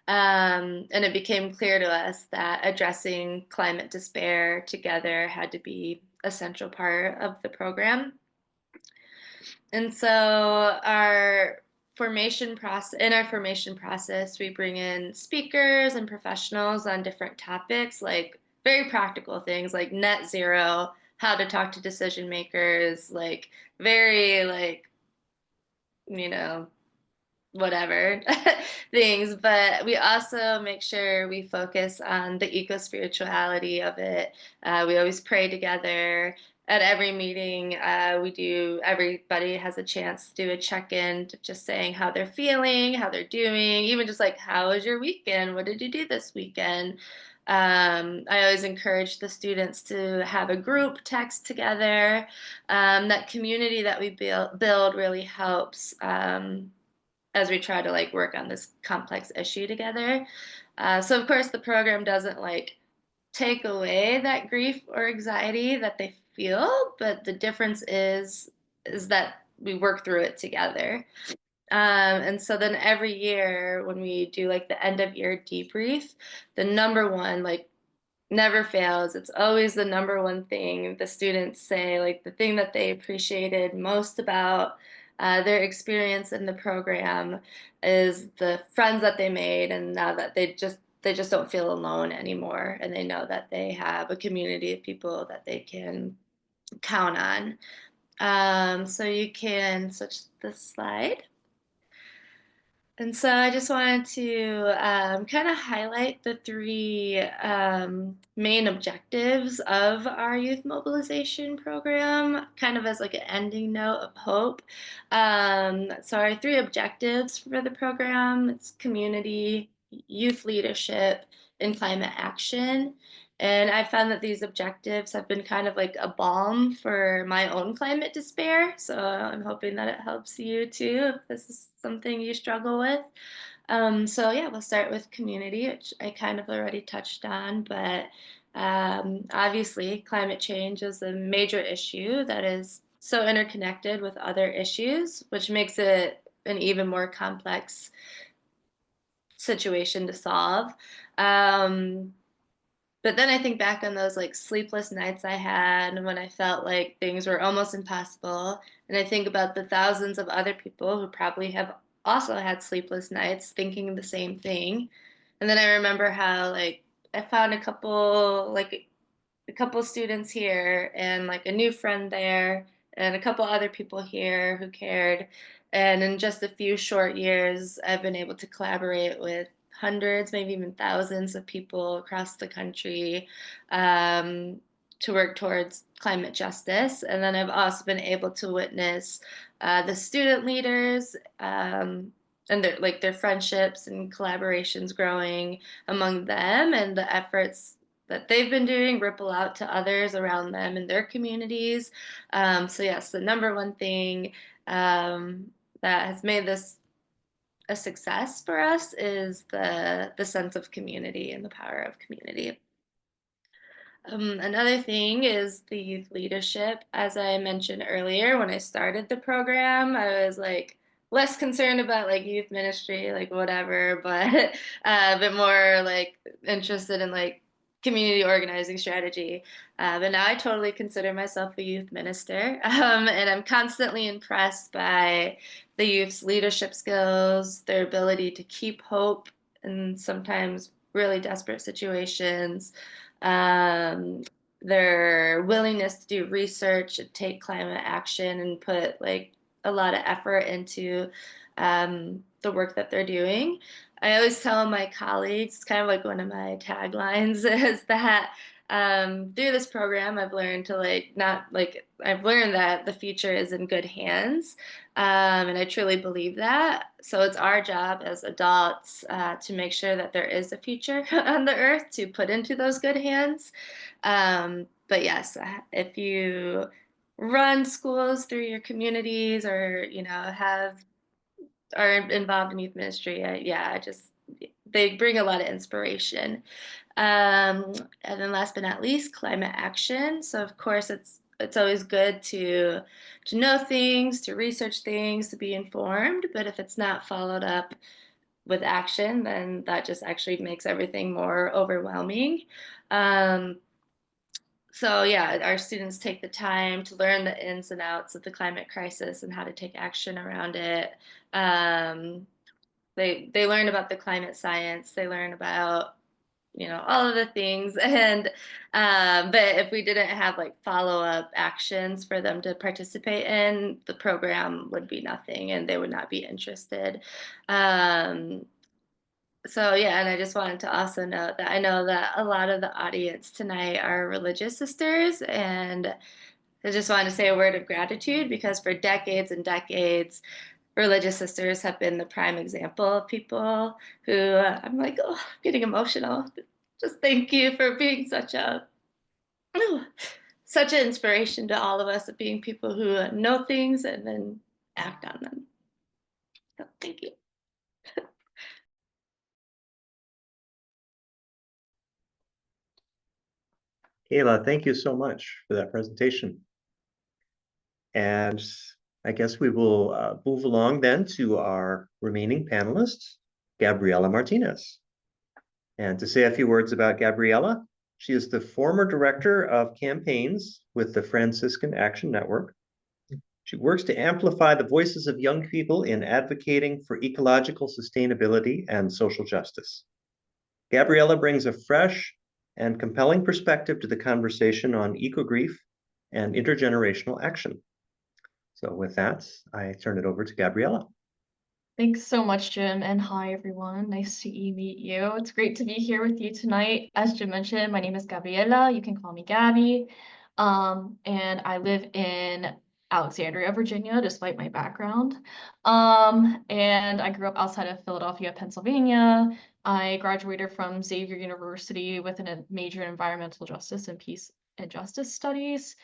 And it became clear to us that addressing climate despair together had to be a central part of the program. And so our formation process, we bring in speakers and professionals on different topics, like very practical things like net zero, how to talk to decision makers, like very like, you know, whatever things. But we also make sure we focus on the eco-spirituality of it. We always pray together. At every meeting, everybody has a chance to do a check-in, just saying how they're feeling, how they're doing, even just like, how was your weekend? What did you do this weekend? I always encourage the students to have a group text together. That community that we build really helps as we try to like work on this complex issue together. So of course the program doesn't like take away that grief or anxiety that they feel, but the difference is that we work through it together. And so then every year when we do like the end of year debrief, the number one like never fails. It's always the number one thing the students say, like the thing that they appreciated most about their experience in the program is the friends that they made, and now that they just don't feel alone anymore, and they know that they have a community of people that they can count on. So you can switch the slide. And so I just wanted to kind of highlight the three main objectives of our youth mobilization program, kind of as like an ending note of hope. So our three objectives for the program, it's community, youth leadership, and climate action. And I found that these objectives have been kind of like a balm for my own climate despair. So I'm hoping that it helps you too if this is something you struggle with. So yeah, we'll start with community, which I kind of already touched on, but obviously climate change is a major issue that is so interconnected with other issues, which makes it an even more complex situation to solve. But then I think back on those like sleepless nights I had when I felt like things were almost impossible. And I think about the thousands of other people who probably have also had sleepless nights thinking the same thing. And then I remember how like I found a couple students here and like a new friend there and a couple other people here who cared. And in just a few short years, I've been able to collaborate with hundreds, maybe even thousands of people across the country to work towards climate justice. And then I've also been able to witness the student leaders and their friendships and collaborations growing among them, and the efforts that they've been doing ripple out to others around them in their communities. So yes, the number one thing that has made this a success for us is the sense of community and the power of community. Another thing is the youth leadership. As I mentioned earlier, when I started the program, I was like less concerned about like youth ministry, like whatever, but a bit more like interested in like community organizing strategy. But now I totally consider myself a youth minister, and I'm constantly impressed by the youth's leadership skills, their ability to keep hope in sometimes really desperate situations, their willingness to do research and take climate action and put like a lot of effort into the work that they're doing. I always tell my colleagues, it's kind of like one of my taglines is that through this program, I've learned to I've learned that the future is in good hands. And I truly believe that. So it's our job as adults to make sure that there is a future on the earth to put into those good hands. But yes, if you run schools through your communities or, are involved in youth ministry, they bring a lot of inspiration. And then last but not least, climate action. So of course it's always good to know things, to research things, to be informed, but if it's not followed up with action, then that just actually makes everything more overwhelming. So yeah, our students take the time to learn the ins and outs of the climate crisis and how to take action around it. They learn about the climate science. They learn about all of the things, and but if we didn't have like follow-up actions for them to participate in, the program would be nothing, and they would not be interested. So yeah, and I just wanted to also note that I know that a lot of the audience tonight are religious sisters, and I just wanted to say a word of gratitude because for decades and decades, religious sisters have been the prime example of people who I'm like, oh, I'm getting emotional. Just thank you for being such an inspiration to all of us, of being people who know things and then act on them. So thank you. Kayla, thank you so much for that presentation. And I guess we will move along then to our remaining panelists, Gabriela Martinez. And to say a few words about Gabriela, she is the former director of campaigns with the Franciscan Action Network. She works to amplify the voices of young people in advocating for ecological sustainability and social justice. Gabriella brings a fresh and compelling perspective to the conversation on eco-grief and intergenerational action. So with that, I turn it over to Gabriella. Thanks so much, Jim, and hi, everyone. Nice to meet you. It's great to be here with you tonight. As Jim mentioned, my name is Gabriella. You can call me Gabby. And I live in Alexandria, Virginia, despite my background. And I grew up outside of Philadelphia, Pennsylvania. I graduated from Xavier University with a major in environmental justice and peace and justice studies.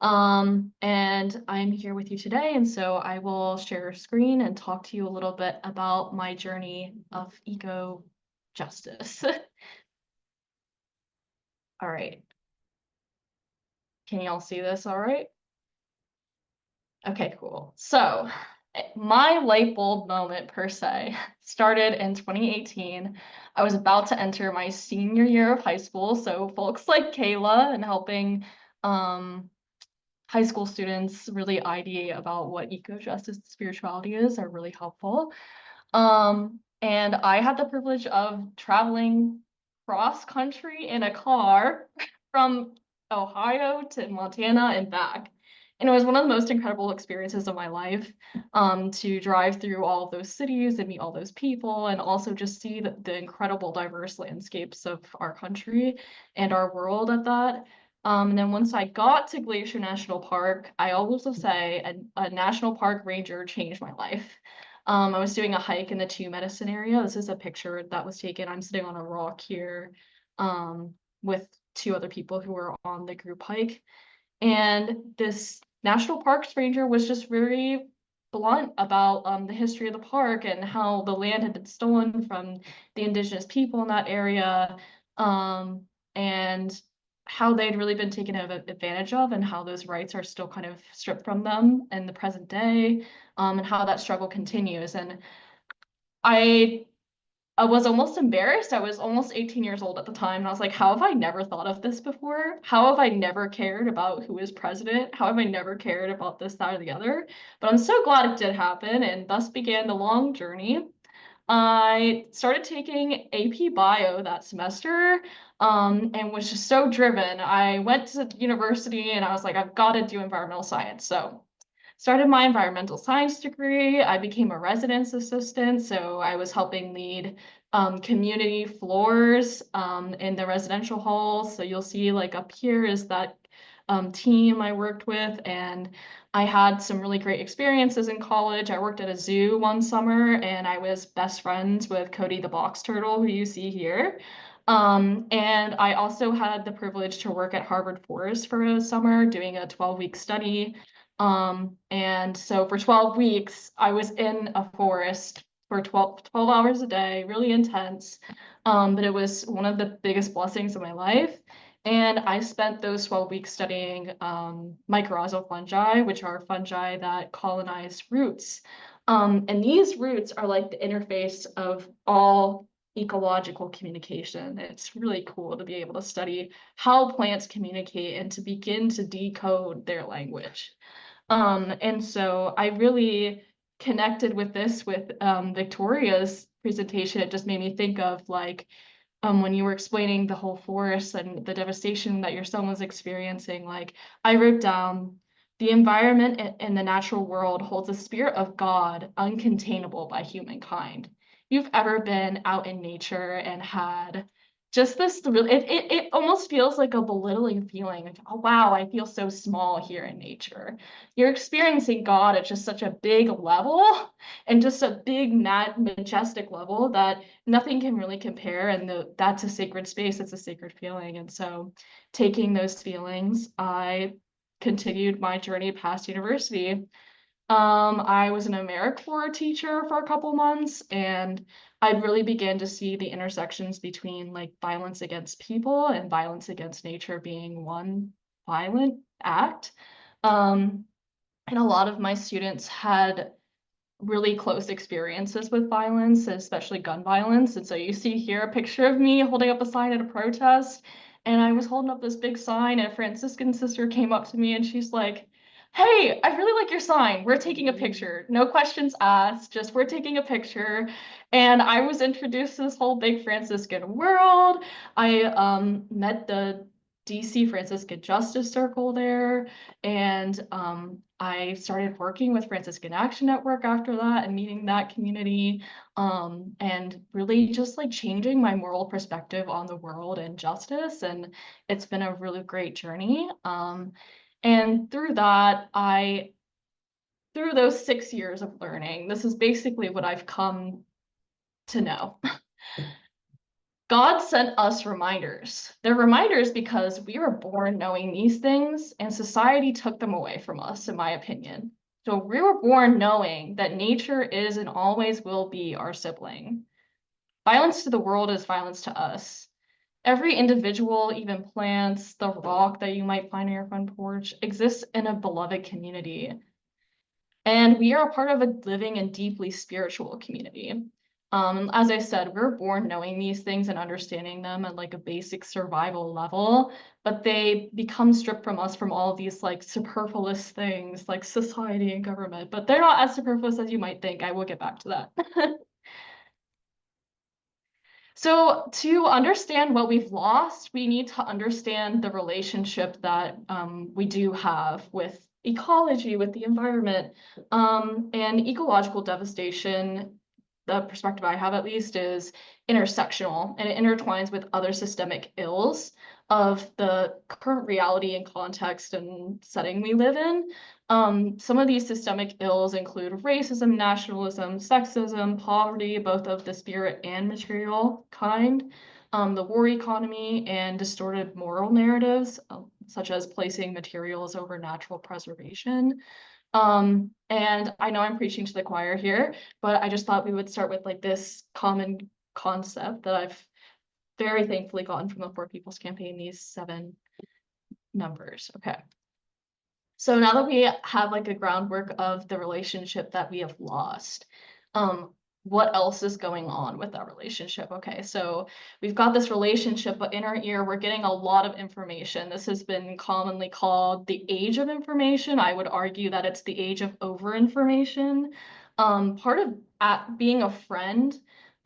And I'm here with you today, and so I will share a screen and talk to you a little bit about my journey of eco-justice. All right. Can y'all see this all right? Okay, cool. So my light bulb moment per se started in 2018. I was about to enter my senior year of high school, so folks like Kayla and helping high school students really ideate about what eco-justice and spirituality is are really helpful. And I had the privilege of traveling cross country in a car from Ohio to Montana and back. And it was one of the most incredible experiences of my life, to drive through all of those cities and meet all those people, and also just see the incredible diverse landscapes of our country and our world at that. And then once I got to Glacier National Park, I always will say a national park ranger changed my life. I was doing a hike in the Two Medicine area. This is a picture that was taken. I'm sitting on a rock here with two other people who were on the group hike. And this national parks ranger was just very blunt about the history of the park and how the land had been stolen from the indigenous people in that area, and how they'd really been taken advantage of, and how those rights are still kind of stripped from them in the present day, and how that struggle continues. And I was almost embarrassed. I was almost 18 years old at the time, and I was like, how have I never thought of this before? How have I never cared about who is president? How have I never cared about this, that, or the other? But I'm so glad it did happen, and thus began the long journey. I started taking AP Bio that semester, and was just so driven. I went to university and I was like, I've got to do environmental science. So started my environmental science degree. I became a residence assistant, so I was helping lead community floors in the residential halls. So you'll see like up here is that team I worked with, and I had some really great experiences in college. I worked at a zoo one summer, and I was best friends with Cody the box turtle, who you see here. And I also had the privilege to work at Harvard Forest for a summer doing a 12-week study. And so for 12 weeks, I was in a forest for 12 hours a day, really intense. But it was one of the biggest blessings of my life. And I spent those 12 weeks studying mycorrhizal fungi, which are fungi that colonize roots. And these roots are like the interface of all ecological communication. It's really cool to be able to study how plants communicate and to begin to decode their language. And so I really connected with this with Victoria's presentation. It just made me think of like when you were explaining the whole forest and the devastation that your son was experiencing. Like I wrote down, the environment and the natural world holds a spirit of God uncontainable by humankind. You've ever been out in nature and had just this, it almost feels like a belittling feeling. Like, oh, wow, I feel so small here in nature. You're experiencing God at just such a big level and just a big, majestic level that nothing can really compare. And that's a sacred space. It's a sacred feeling. And so taking those feelings, I continued my journey past university. I was an AmeriCorps teacher for a couple months, and I really began to see the intersections between like violence against people and violence against nature being one violent act. And a lot of my students had really close experiences with violence, especially gun violence. And so you see here a picture of me holding up a sign at a protest, and I was holding up this big sign, and a Franciscan sister came up to me and she's like, hey, I really like your sign. We're taking a picture. No questions asked, just we're taking a picture. And I was introduced to this whole big Franciscan world. I met the DC Franciscan Justice Circle there, and I started working with Franciscan Action Network after that and meeting that community, and really just like changing my moral perspective on the world and justice. And it's been a really great journey. And through that, through those 6 years of learning, this is basically what I've come to know. God sent us reminders. They're reminders because we were born knowing these things, and society took them away from us, in my opinion. So we were born knowing that nature is and always will be our sibling. Violence to the world is violence to us. Every individual, even plants, the rock that you might find on your front porch, exists in a beloved community. And we are a part of a living and deeply spiritual community. As I said, we're born knowing these things and understanding them at like a basic survival level, but they become stripped from us from all of these like superfluous things like society and government, but they're not as superfluous as you might think. I will get back to that. So to understand what we've lost, we need to understand the relationship that we do have with ecology, with the environment, and ecological devastation. The perspective I have at least is intersectional, and it intertwines with other systemic ills of the current reality and context and setting we live in. Some of these systemic ills include racism, nationalism, sexism, poverty, both of the spirit and material kind, the war economy, and distorted moral narratives, such as placing materials over natural preservation. And I know I'm preaching to the choir here, but I just thought we would start with like this common concept that I've very thankfully gotten from the Poor People's Campaign, these 7 numbers. Okay. So now that we have like a groundwork of the relationship that we have lost, what else is going on with that relationship? Okay, so we've got this relationship, but in our ear, we're getting a lot of information. This has been commonly called the age of information. I would argue that it's the age of over-information. Part of being a friend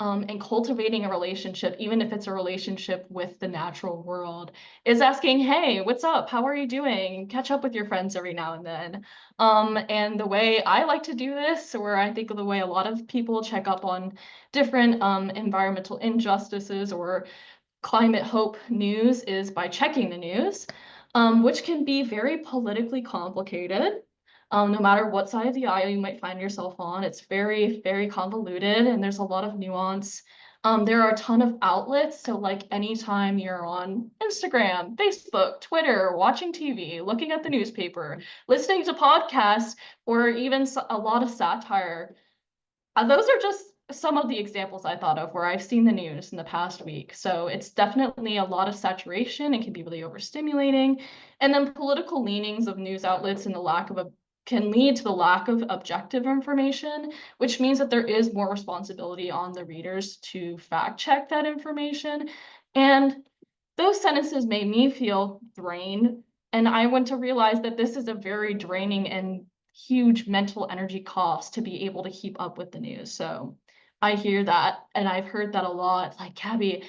and cultivating a relationship, even if it's a relationship with the natural world, is asking, hey, what's up? How are you doing? Catch up with your friends every now and then. And the way I like to do this, or I think the way a lot of people check up on different environmental injustices or climate hope news, is by checking the news, which can be very politically complicated. No matter what side of the aisle you might find yourself on, it's very, very convoluted and there's a lot of nuance. There are a ton of outlets. So like anytime you're on Instagram, Facebook, Twitter, watching TV, looking at the newspaper, listening to podcasts, or even a lot of satire, those are just some of the examples I thought of where I've seen the news in the past week. So it's definitely a lot of saturation. It can be really overstimulating. And then political leanings of news outlets and the lack of can lead to the lack of objective information, which means that there is more responsibility on the readers to fact check that information. And those sentences made me feel drained. And I went to realize that this is a very draining and huge mental energy cost to be able to keep up with the news. So I hear that, and I've heard that a lot. Like, Gabby,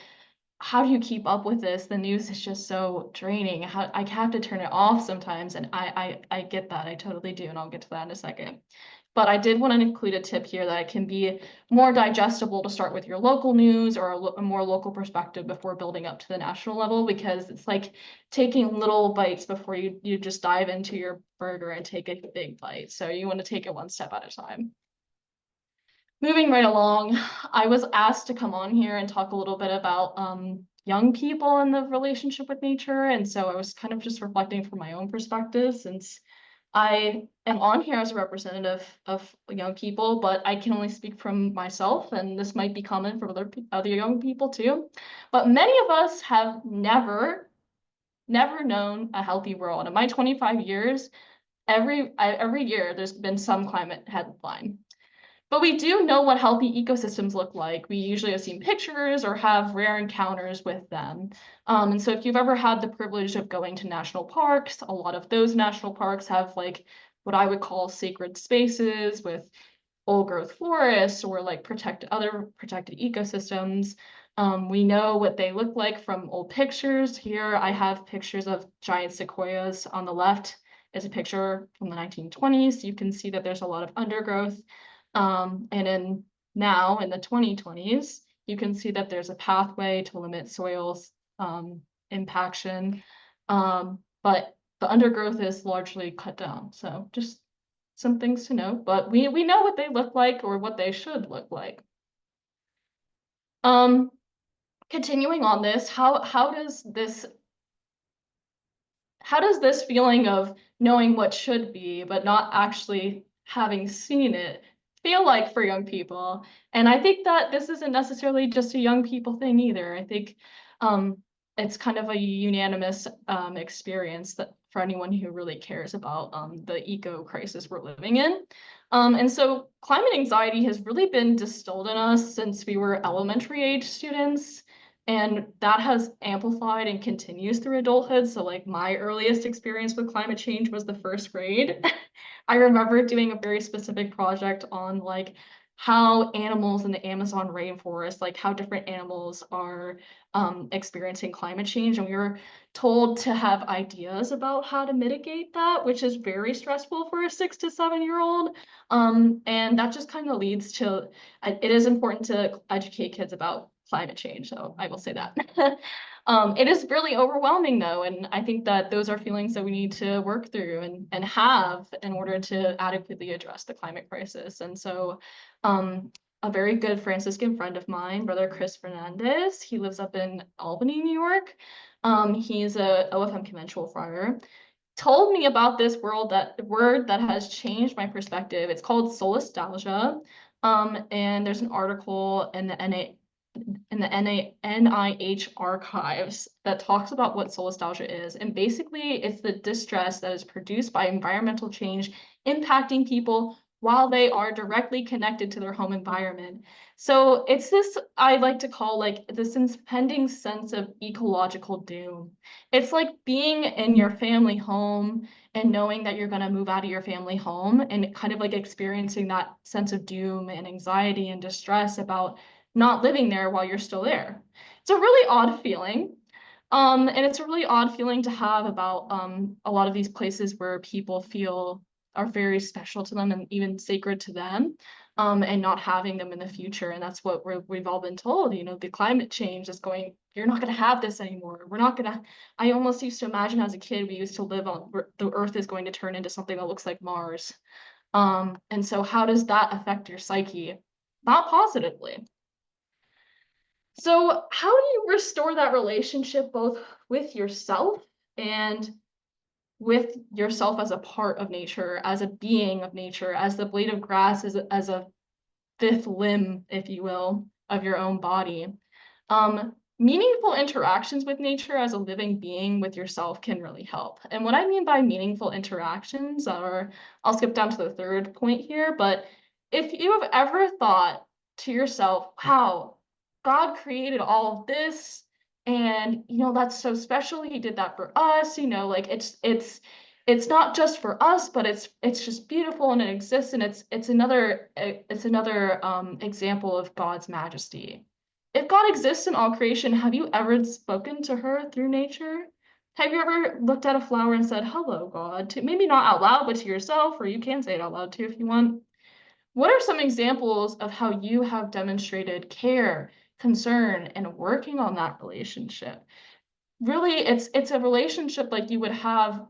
how do you keep up with this? The news is just so draining. I have to turn it off sometimes, and I get that. I totally do, and I'll get to that in a second. But I did want to include a tip here that it can be more digestible to start with your local news or a more local perspective before building up to the national level, because it's like taking little bites before you just dive into your burger and take a big bite. So you want to take it one step at a time. Moving right along, I was asked to come on here and talk a little bit about young people and the relationship with nature. And so I was kind of just reflecting from my own perspective, since I am on here as a representative of young people, but I can only speak from myself, and this might be common for other young people too. But many of us have never known a healthy world. In my 25 years, every year there's been some climate headline. But we do know what healthy ecosystems look like. We usually have seen pictures or have rare encounters with them. And so if you've ever had the privilege of going to national parks, a lot of those national parks have like what I would call sacred spaces with old growth forests or like other protected ecosystems. We know what they look like from old pictures. Here I have pictures of giant sequoias. On the left is a picture from the 1920s. You can see that there's a lot of undergrowth. And now in the 2020s, you can see that there's a pathway to limit soils impaction. But the undergrowth is largely cut down. So just some things to know, but we know what they look like or what they should look like. Continuing on this, how does this feeling of knowing what should be but not actually having seen it feel like for young people? And I think that this isn't necessarily just a young people thing either. I think it's kind of a unanimous experience that for anyone who really cares about the eco crisis we're living in. And so climate anxiety has really been distilled in us since we were elementary age students. And that has amplified and continues through adulthood. So like my earliest experience with climate change was the first grade. I remember doing a very specific project on like how animals in the Amazon rainforest, like how different animals are experiencing climate change. And we were told to have ideas about how to mitigate that, which is very stressful for a 6 to 7 year old. And that just kind of leads to, it is important to educate kids about climate change, so I will say that. It is really overwhelming though, and I think that those are feelings that we need to work through and have in order to adequately address the climate crisis. And so a very good Franciscan friend of mine, Brother Chris Fernandez, he lives up in Albany, New York. He's a OFM conventual friar, told me about this word that has changed my perspective. It's called solastalgia. And there's an article in the NIH archives that talks about what solastalgia is. And basically, it's the distress that is produced by environmental change impacting people while they are directly connected to their home environment. So it's this, I like to call like this impending sense of ecological doom. It's like being in your family home and knowing that you're going to move out of your family home and kind of like experiencing that sense of doom and anxiety and distress about not living there while you're still there. It's a really odd feeling. And it's a really odd feeling to have about a lot of these places where people feel are very special to them and even sacred to them, and not having them in the future. And that's what we've all been told, you know, the climate change is going, you're not going to have this anymore. We're not going to, I almost used to imagine as a kid, we used to live on, the earth is going to turn into something that looks like Mars. And so how does that affect your psyche? Not positively. So how do you restore that relationship both with yourself and with yourself as a part of nature, as a being of nature, as the blade of grass, as a fifth limb, if you will, of your own body? Meaningful interactions with nature as a living being with yourself can really help. And what I mean by meaningful interactions are, I'll skip down to the third point here, but if you have ever thought to yourself, wow, God created all of this, and you know that's so special. He did that for us. You know, like it's not just for us, but it's just beautiful and it exists, and it's another example of God's majesty. If God exists in all creation, have you ever spoken to her through nature? Have you ever looked at a flower and said, "Hello, God," to maybe not out loud, but to yourself, or you can say it out loud too if you want? What are some examples of how you have demonstrated care, concern, and working on that relationship? Really, it's a relationship like you would have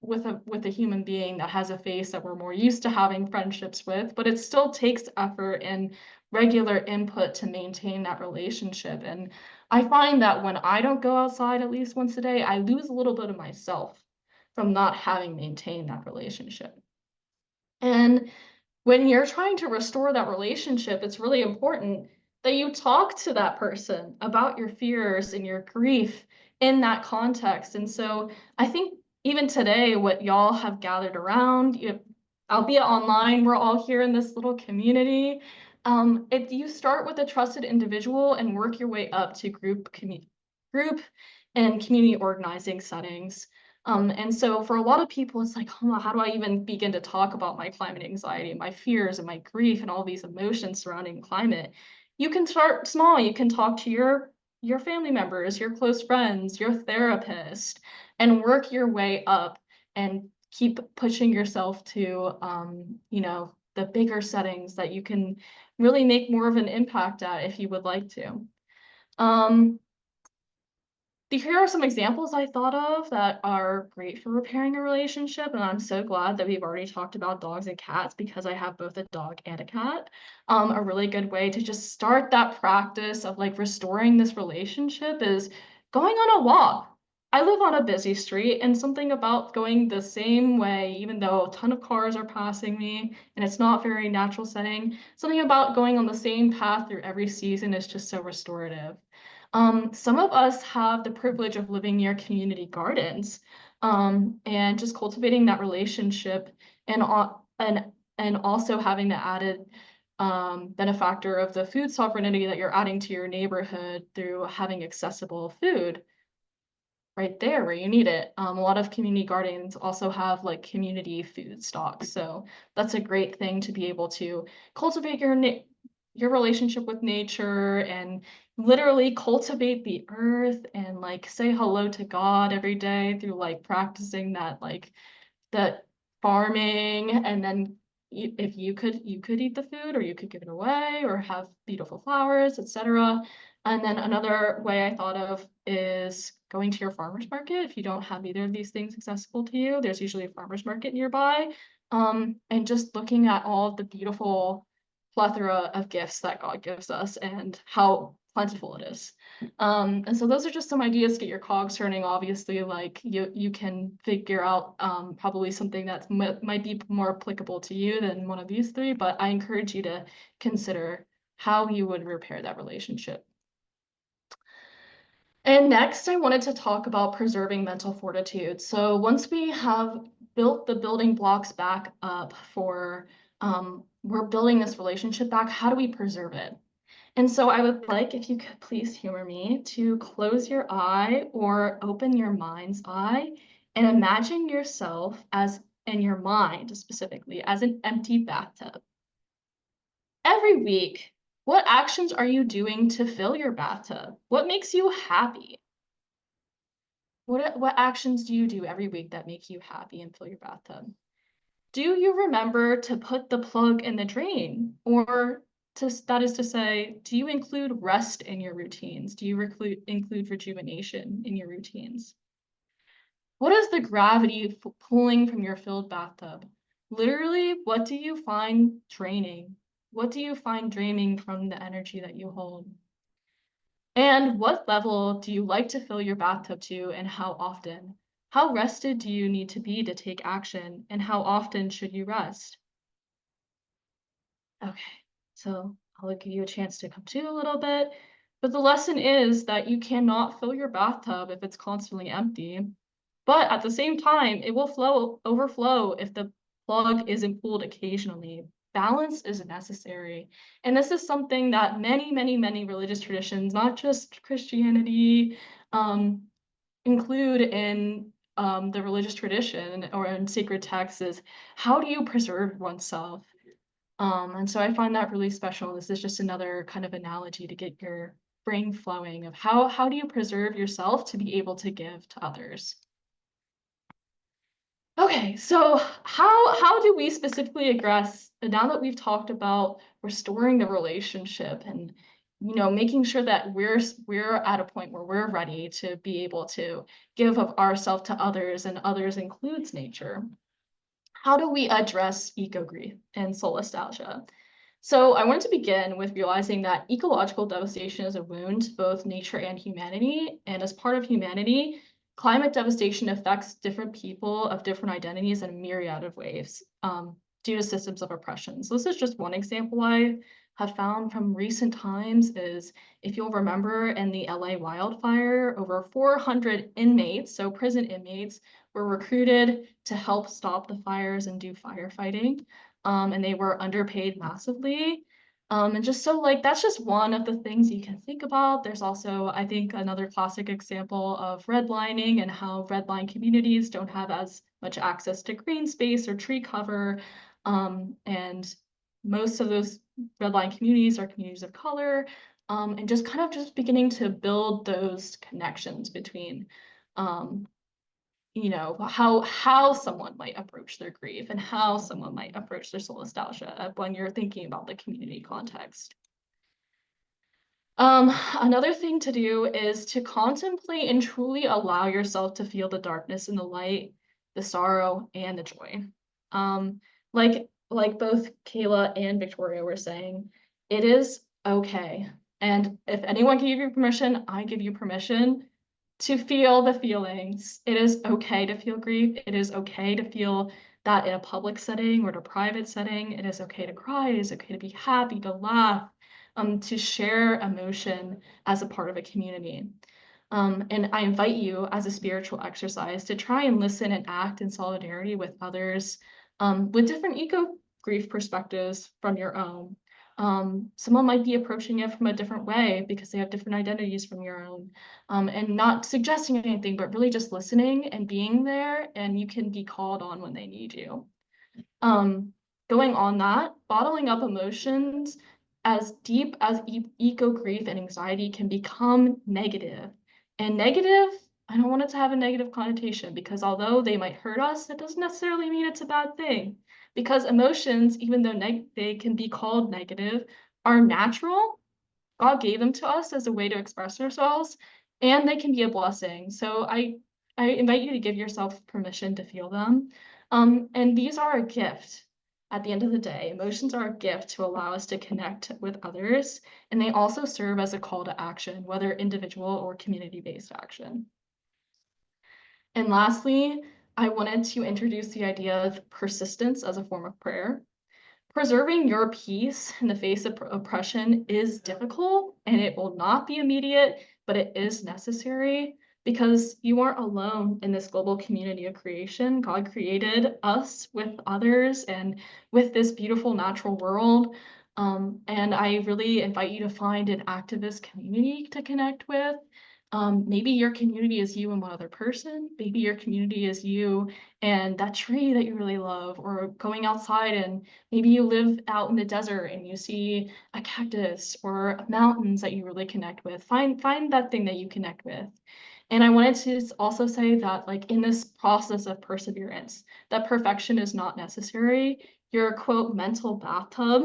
with a human being that has a face that we're more used to having friendships with, but it still takes effort and regular input to maintain that relationship. And I find that when I don't go outside at least once a day, I lose a little bit of myself from not having maintained that relationship. And when you're trying to restore that relationship, it's really important that you talk to that person about your fears and your grief in that context. And so I think even today, what y'all have gathered around, albeit online, we're all here in this little community. If you start with a trusted individual and work your way up to group and community organizing settings, And so for a lot of people, it's like, oh, how do I even begin to talk about my climate anxiety, my fears, and my grief, and all these emotions surrounding climate? You can start small. You can talk to your family members, your close friends, your therapist, and work your way up and keep pushing yourself to, the bigger settings that you can really make more of an impact at if you would like to. Here are some examples I thought of that are great for repairing a relationship, and I'm so glad that we've already talked about dogs and cats because I have both a dog and a cat. A really good way to just start that practice of like restoring this relationship is going on a walk. I live on a busy street, and something about going the same way, even though a ton of cars are passing me and it's not very natural setting, something about going on the same path through every season is just so restorative. Some of us have the privilege of living near community gardens, and just cultivating that relationship and also having the added benefactor of the food sovereignty that you're adding to your neighborhood through having accessible food right there where you need it. A lot of community gardens also have like community food stocks, so that's a great thing to be able to cultivate your relationship with nature and literally cultivate the earth and like say hello to God every day through like practicing that farming, and then if you could eat the food or you could give it away or have beautiful flowers, etc. And then another way I thought of is going to your farmer's market. If you don't have either of these things accessible to you, there's usually a farmer's market nearby. And just looking at all of the beautiful plethora of gifts that God gives us and how plentiful it is. And so those are just some ideas to get your cogs turning. Obviously, like you can figure out probably something that might be more applicable to you than one of these three, but I encourage you to consider how you would repair that relationship. And next, I wanted to talk about preserving mental fortitude. So once we have built the building blocks back up for, we're building this relationship back, how do we preserve it? And so I would like, if you could please humor me, to close your eye or open your mind's eye and imagine yourself as, in your mind specifically, as an empty bathtub. Every week, what actions are you doing to fill your bathtub? What makes you happy? What actions do you do every week that make you happy and fill your bathtub? Do you remember to put the plug in the drain? Or that is to say, do you include rest in your routines? Do you include rejuvenation in your routines? What is the gravity pulling from your filled bathtub? Literally, what do you find draining? What do you find draining from the energy that you hold? And what level do you like to fill your bathtub to, and how often? How rested do you need to be to take action, and how often should you rest? Okay, so I'll give you a chance to come to a little bit, but the lesson is that you cannot fill your bathtub if it's constantly empty, but at the same time, it will overflow if the plug isn't pulled occasionally. Balance is necessary. And this is something that many, many, many religious traditions, not just Christianity, include in the religious tradition or in sacred texts is how do you preserve oneself? And so I find that really special. This is just another kind of analogy to get your brain flowing of how do you preserve yourself to be able to give to others? Okay, so how do we specifically address, now that we've talked about restoring the relationship and making sure that we're at a point where we're ready to be able to give of ourselves to others, and others includes nature. How do we address eco-grief and solastalgia? So I want to begin with realizing that ecological devastation is a wound to both nature and humanity, and as part of humanity, climate devastation affects different people of different identities in a myriad of ways due to systems of oppression. So this is just one example I have found from recent times is, if you'll remember, in the LA wildfire, over 400 inmates, so prison inmates, were recruited to help stop the fires and do firefighting. And they were underpaid massively. And just so like, that's just one of the things you can think about. There's also, I think, another classic example of redlining and how redline communities don't have as much access to green space or tree cover. And most of those redline communities are communities of color. And just kind of just beginning to build those connections between you know, how someone might approach their grief and how someone might approach their soul nostalgia when you're thinking about the community context. Another thing to do is to contemplate and truly allow yourself to feel the darkness and the light, the sorrow and the joy. Like both Kayla and Victoria were saying, it is okay. And if anyone can give you permission, I give you permission to feel the feelings. It is okay to feel grief. It is okay to feel that in a public setting or in a private setting. It is okay to cry. It is okay to be happy, to laugh, to share emotion as a part of a community. And I invite you as a spiritual exercise to try and listen and act in solidarity with others with different eco-grief perspectives from your own. Someone might be approaching it from a different way because they have different identities from your own, and not suggesting anything, but really just listening and being there, and you can be called on when they need you. Going on that, bottling up emotions as deep as eco grief and anxiety can become negative. And negative, I don't want it to have a negative connotation, because although they might hurt us, that doesn't necessarily mean it's a bad thing. Because emotions, even though they can be called negative, are natural. God gave them to us as a way to express ourselves, and they can be a blessing. So I invite you to give yourself permission to feel them. And these are a gift. At the end of the day, emotions are a gift to allow us to connect with others, and they also serve as a call to action, whether individual or community-based action. And lastly, I wanted to introduce the idea of persistence as a form of prayer. Preserving your peace in the face of oppression is difficult, and it will not be immediate, but it is necessary because you aren't alone in this global community of creation. God created us with others and with this beautiful natural world. And I really invite you to find an activist community to connect with. Maybe your community is you and one other person. Maybe your community is you and that tree that you really love, or going outside and maybe you live out in the desert and you see a cactus or mountains that you really connect with. Find that thing that you connect with. And I wanted to also say that, like, in this process of perseverance, that perfection is not necessary. Your quote mental bathtub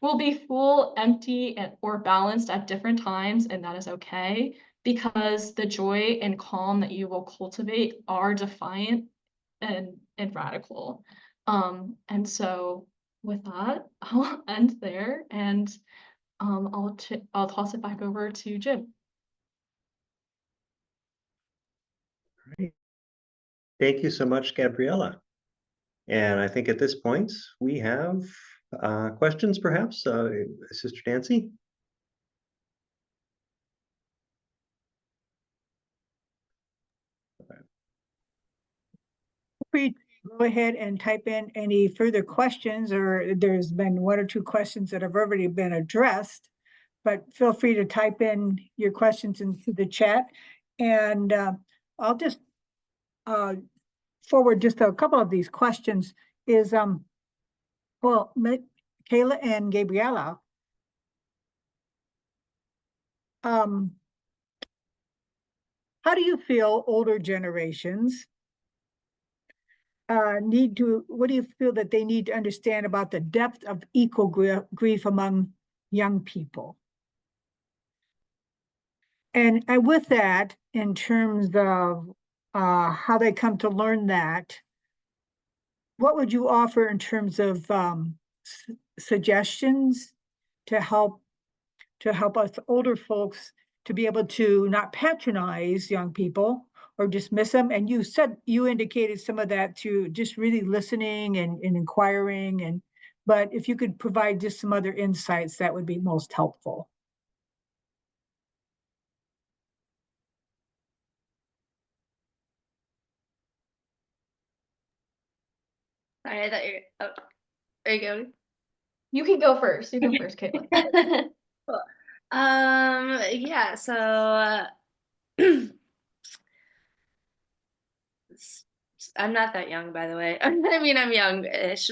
will be full, empty, or balanced at different times, and that is okay, because the joy and calm that you will cultivate are defiant and radical. And so with that, I'll end there, and I'll toss it back over to Jim. Great. Thank you so much, Gabriella. And I think at this point we have questions, perhaps. Sister Nancy? Free to go ahead and type in any further questions, or there's been one or two questions that have already been addressed, but feel free to type in your questions into the chat, and I'll just forward just a couple of these questions. Is well, Kayla and Gabriella, how do you feel older generations what do you feel that they need to understand about the depth of eco grief among young people? And with that, in terms of how they come to learn that, what would you offer in terms of suggestions to help us older folks to be able to not patronize young people or dismiss them? And you indicated some of that to just really listening and inquiring, but if you could provide just some other insights, that would be most helpful. Sorry, I thought you're, oh, are you going? You can go first. You go first, Caitlin. Cool. Yeah, so I'm not that young, by the way. I mean, I'm young-ish.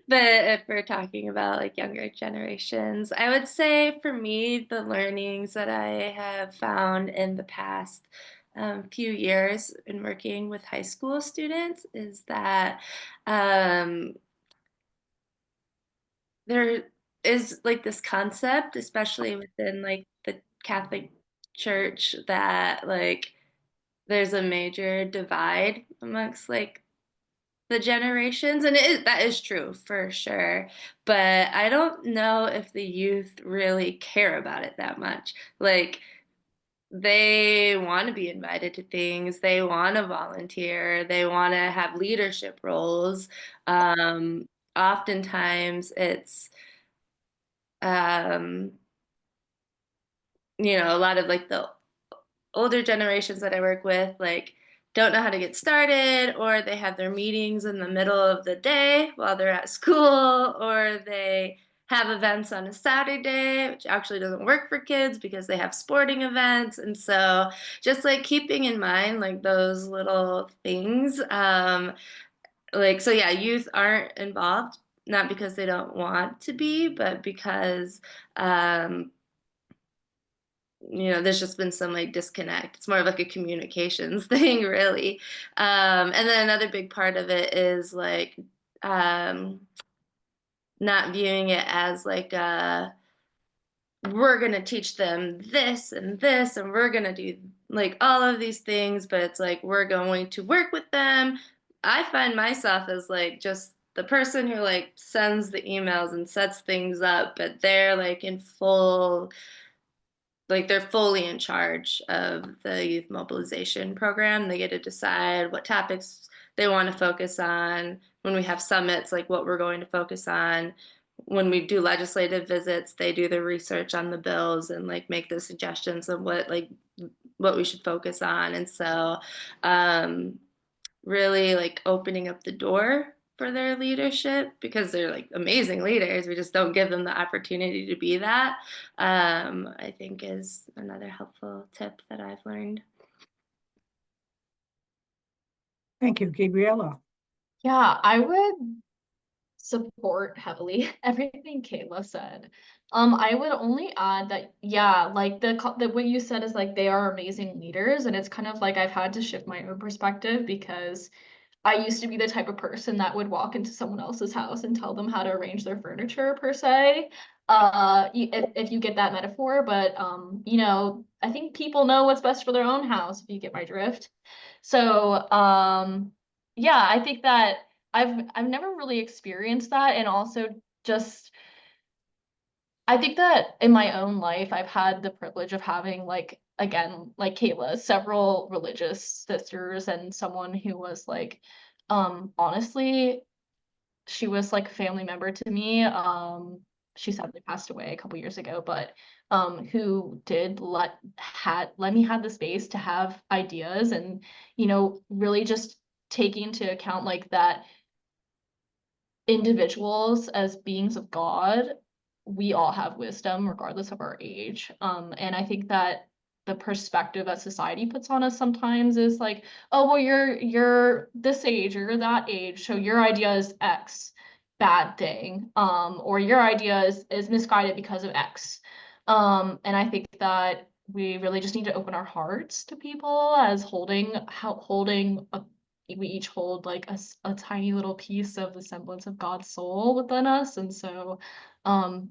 But if we're talking about like younger generations, I would say for me, the learnings that I have found in the past few years in working with high school students is that there is like this concept, especially within like the Catholic Church, that like there's a major divide amongst like the generations, and that is true for sure, but I don't know if the youth really care about it that much. Like they want to be invited to things, they want to volunteer, they want to have leadership roles. Oftentimes it's um a lot of like the older generations that I work with like don't know how to get started, or they have their meetings in the middle of the day while they're at school, or they have events on a Saturday, which actually doesn't work for kids because they have sporting events. And so just like keeping in mind like those little things, like, so yeah, youth aren't involved, not because they don't want to be, but because there's just been some like disconnect. It's more of like a communications thing, really. And then another big part of it is like not viewing it as like we're going to teach them this and this, and we're going to do like all of these things, but it's like we're going to work with them. I find myself as like just the person who like sends the emails and sets things up, but they're like in full, like they're fully in charge of the youth mobilization program. They get to decide what topics they want to focus on. When we have summits, like what we're going to focus on. When we do legislative visits, they do the research on the bills and like make the suggestions of what we should focus on. And so really like opening up the door for their leadership, because they're like amazing leaders. We just don't give them the opportunity to be that. I think is another helpful tip that I've learned. Thank you, Gabriella. Yeah, I would support heavily everything Kayla said. I would only add that, yeah, like the what you said is like they are amazing leaders, and it's kind of like I've had to shift my own perspective, because I used to be the type of person that would walk into someone else's house and tell them how to arrange their furniture, per se. If you get that metaphor, but I think people know what's best for their own house, if you get my drift. So, yeah, I think that I've never really experienced that, and also just I think that in my own life, I've had the privilege of having, like, again, like Kayla, several religious sisters, and someone who was like, honestly, she was like a family member to me. She sadly passed away a couple years ago, but who did let me have the space to have ideas, and really just taking into account like that individuals as beings of God, we all have wisdom regardless of our age. And I think that the perspective that society puts on us sometimes is like, oh, well, you're this age or you're that age, so your idea is X bad thing, or your idea is misguided because of X. And I think that we really just need to open our hearts to people as holding we each hold like a tiny little piece of the semblance of God's soul within us. And so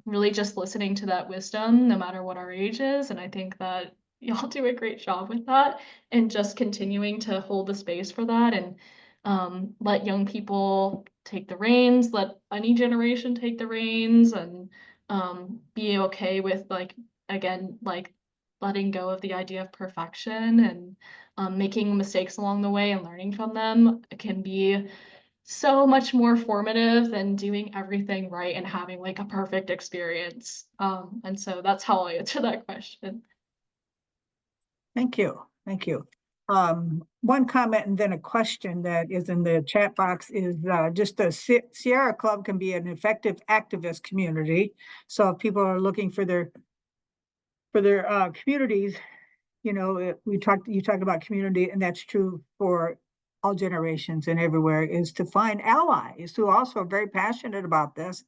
really just listening to that wisdom, no matter what our age is. And I think that y'all do a great job with that, and just continuing to hold the space for that, and let young people take the reins, let any generation take the reins, and be okay with like, again, like letting go of the idea of perfection, and making mistakes along the way and learning from them can be so much more formative than doing everything right and having like a perfect experience. And so that's how I answer that question. Thank you. Thank you. one comment and then a question that is in the chat box is just the Sierra Club can be an effective activist community. So if people are looking for their communities, you know, you talked about community, and that's true for all generations and everywhere, is to find allies who also are very passionate about this,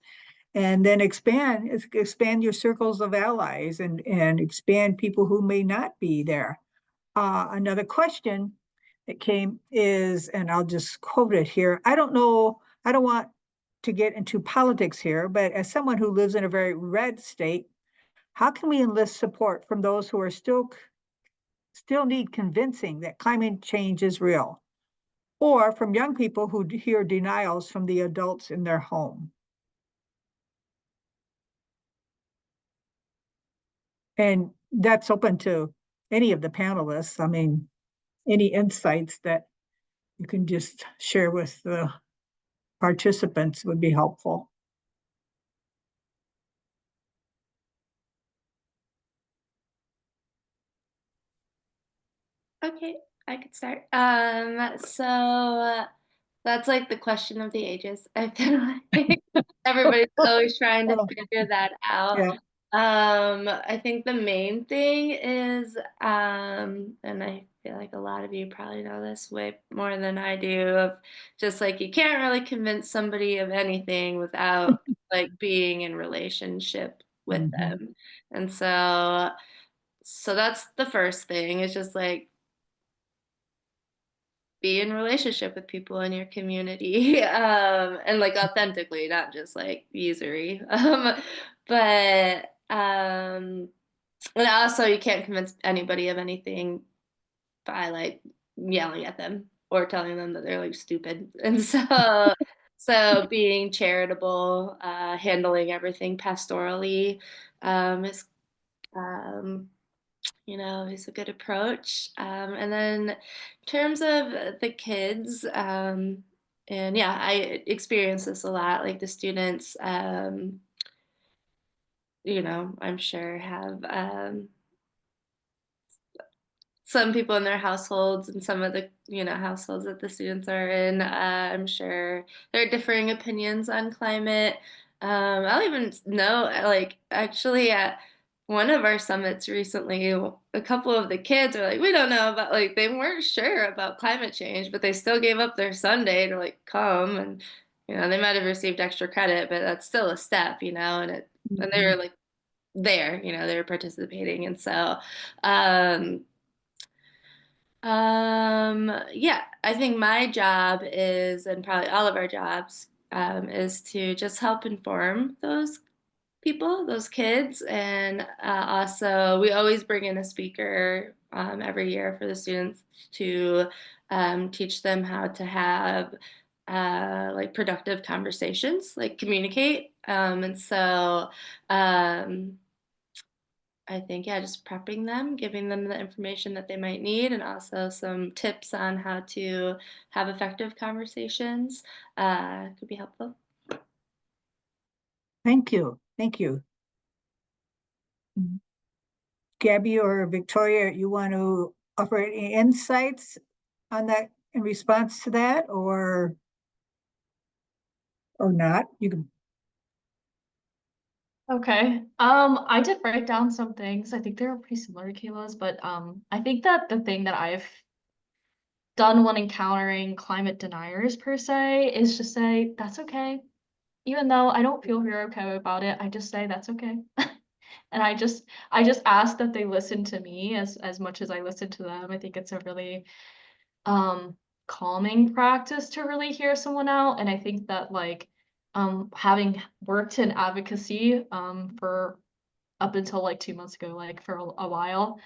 and then expand your circles of allies and expand people who may not be there. Another question that came is, and I'll just quote it here. I don't know, I don't want to get into politics here, but as someone who lives in a very red state, how can we enlist support from those who are still need convincing that climate change is real, or from young people who hear denials from the adults in their home? And that's open to any of the panelists. I mean, any insights that you can just share with the participants would be helpful. Okay, I could start. So that's like the question of the ages. I feel like everybody's always trying to Oh, figure that out. yeah. I think the main thing is, and I feel like a lot of you probably know this way more than I do, of just like you can't really convince somebody of anything without like being in relationship with Mhm. them. And so that's the first thing, is just like be in relationship with people in your community, and like authentically, not just like usury. But and also you can't convince anybody of anything by like yelling at them or telling them that they're like stupid. And so being charitable, handling everything pastorally, is is a good approach. And then in terms of the kids, and yeah, I experience this a lot. Like the students, I'm sure have some people in their households and some of the households that the students are in, I'm sure there are differing opinions on climate. I'll even know, like, actually at one of our summits recently, a couple of the kids are like, we don't know about, like, they weren't sure about climate change, but they still gave up their Sunday to like come, and they might have received extra credit, but that's still a step, and they were like there, they were participating. And so yeah, I think my job is, and probably all of our jobs, is to just help inform those people, those kids. And also, we always bring in a speaker every year for the students to teach them how to have like productive conversations, like communicate. And so I think, yeah, just prepping them, giving them the information that they might need, and also some tips on how to have effective conversations could be helpful. Thank you. Thank you. Gabby or Victoria, you want to offer any insights on that in response to that, or not? You can. Okay. I did write down some things. I think they were pretty similar to Kayla's, but I think that the thing that I've done when encountering climate deniers per se is just say that's okay. Even though I don't feel very okay about it, I just say that's okay. And I just ask that they listen to me as much as I listen to them. I think it's a really calming practice to really hear someone out. And I think that like having worked in advocacy for up until like 2 months ago, like for a while,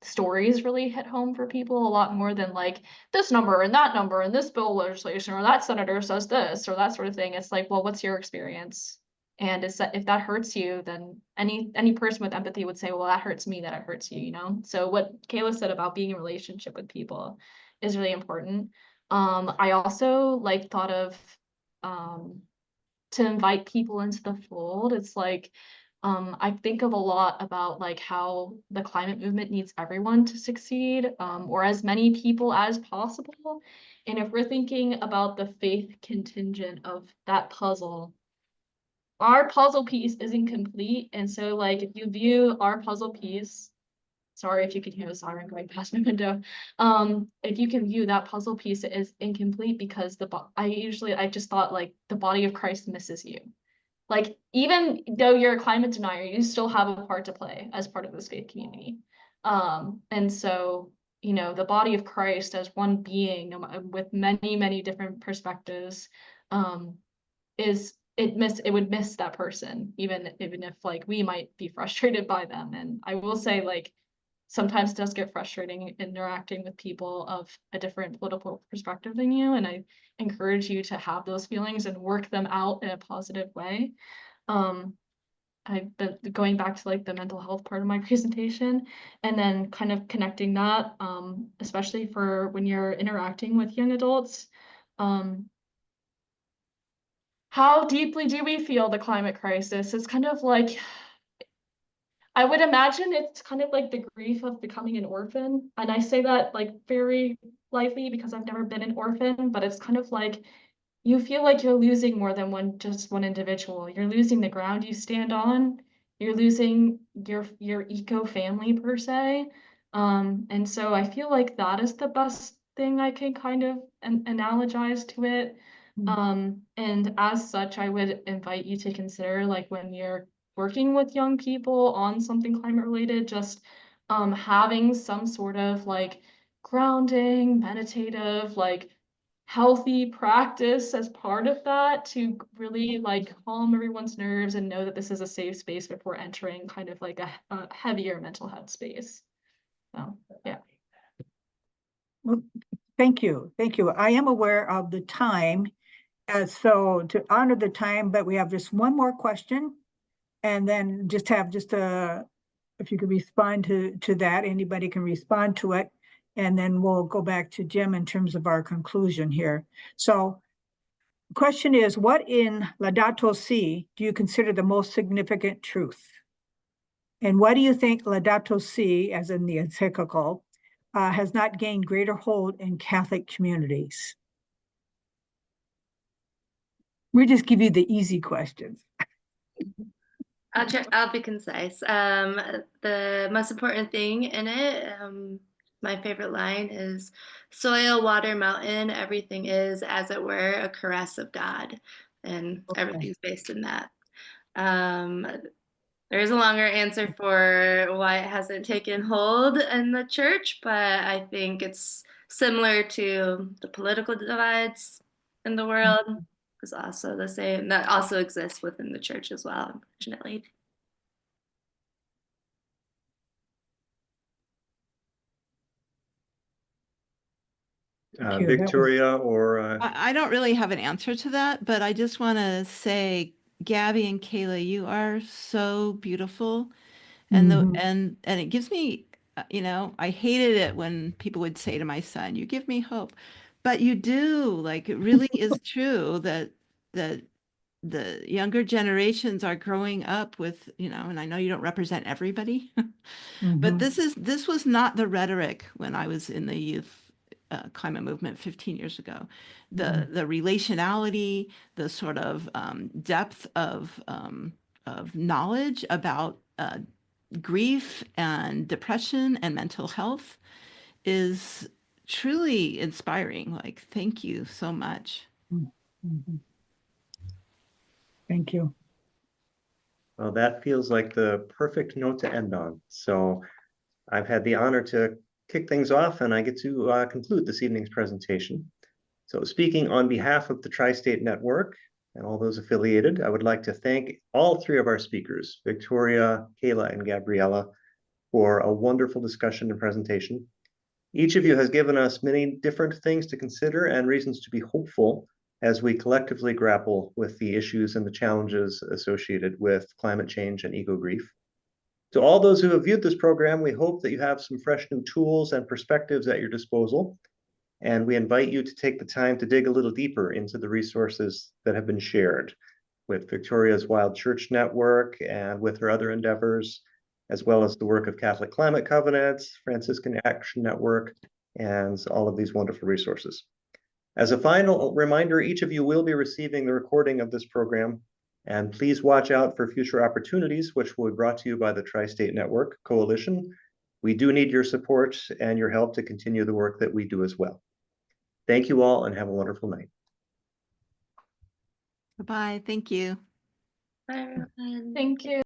stories really hit home for people a lot more than like this number and that number and this bill legislation or that senator says this or that sort of thing. It's like, well, what's your experience? And if that hurts you, then any person with empathy would say, well, that hurts me, that it hurts you, So what Kayla said about being in relationship with people is really important. I also like thought of to invite people into the fold. It's like I think of a lot about like how the climate movement needs everyone to succeed, or as many people as possible. And if we're thinking about the faith contingent of that puzzle, our puzzle piece isn't complete. And so like if you view our puzzle piece, sorry if you can hear the siren going past my window. If you can view that puzzle piece is incomplete because I just thought like the body of Christ misses you. Like, even though you're a climate denier, you still have a part to play as part of this faith community. And so, you know, the body of Christ as one being with many, many different perspectives, it would miss that person, even if like we might be frustrated by them. And I will say, like, sometimes it does get frustrating interacting with people of a different political perspective than you. And I encourage you to have those feelings and work them out in a positive way. I've been going back to like the mental health part of my presentation and then kind of connecting that, especially for when you're interacting with young adults. How deeply do we feel the climate crisis? It's kind of like, I would imagine it's kind of like the grief of becoming an orphan. And I say that like very lightly because I've never been an orphan, but it's kind of like you feel like you're losing more than just one individual. You're losing the ground you stand on. You're losing your eco family per se. And so I feel like that is the best thing I can kind of analogize to it. And as such, I would invite you to consider, like, when you're working with young people on something climate related, just having some sort of like grounding, meditative, like healthy practice as part of that to really like calm everyone's nerves and know that this is a safe space before entering kind of like a heavier mental health space. So yeah. Well, thank you. Thank you. I am aware of the time. So to honor the time, but we have just one more question. And then just if you could respond to that, anybody can respond to it. And then we'll go back to Jim in terms of our conclusion here. So the question is, what in Laudato Si do you consider the most significant truth? And why do you think Laudato Si, as in the encyclical, has not gained greater hold in Catholic communities? We just give you the easy questions. I'll be concise. The most important thing in it, my favorite line is soil, water, mountain, everything is, as it were, a caress of God. And everything's based in that. There is a longer answer for why it hasn't taken hold in the church, but I think it's similar to the political divides in the world. Is also the same. That also exists within the church as well, unfortunately. Victoria or I don't really have an answer to that, but I just want to say, Gabby and Kayla, you are so beautiful, and and it gives me, you know, I hated it when people would say to my son, "You give me hope," but you do. Like, it really is true that the younger generations are growing up with, you know, and I know you don't represent everybody, but this was not the rhetoric when I was in the youth climate movement 15 years ago. The relationality, the sort of depth of knowledge about grief and depression and mental health is truly inspiring. Like, thank you so much. Thank you. Well, that feels like the perfect note to end on. So I've had the honor to kick things off, and I get to conclude this evening's presentation. So speaking on behalf of the Tri-State Network and all those affiliated, I would like to thank all three of our speakers, Victoria, Kayla, and Gabriella, for a wonderful discussion and presentation. Each of you has given us many different things to consider and reasons to be hopeful as we collectively grapple with the issues and the challenges associated with climate change and eco-grief. To all those who have viewed this program, we hope that you have some fresh new tools and perspectives at your disposal, and we invite you to take the time to dig a little deeper into the resources that have been shared. with Victoria's Wild Church Network and with her other endeavors, as well as the work of Catholic Climate Covenants, Franciscan Action Network, and all of these wonderful resources. As a final reminder, each of you will be receiving the recording of this program, and please watch out for future opportunities, which will be brought to you by the Tri-State Network Coalition. We do need your support and your help to continue the work that we do as well. Thank you all and have a wonderful night. Bye-bye. Thank you. Bye, everyone. Thank you.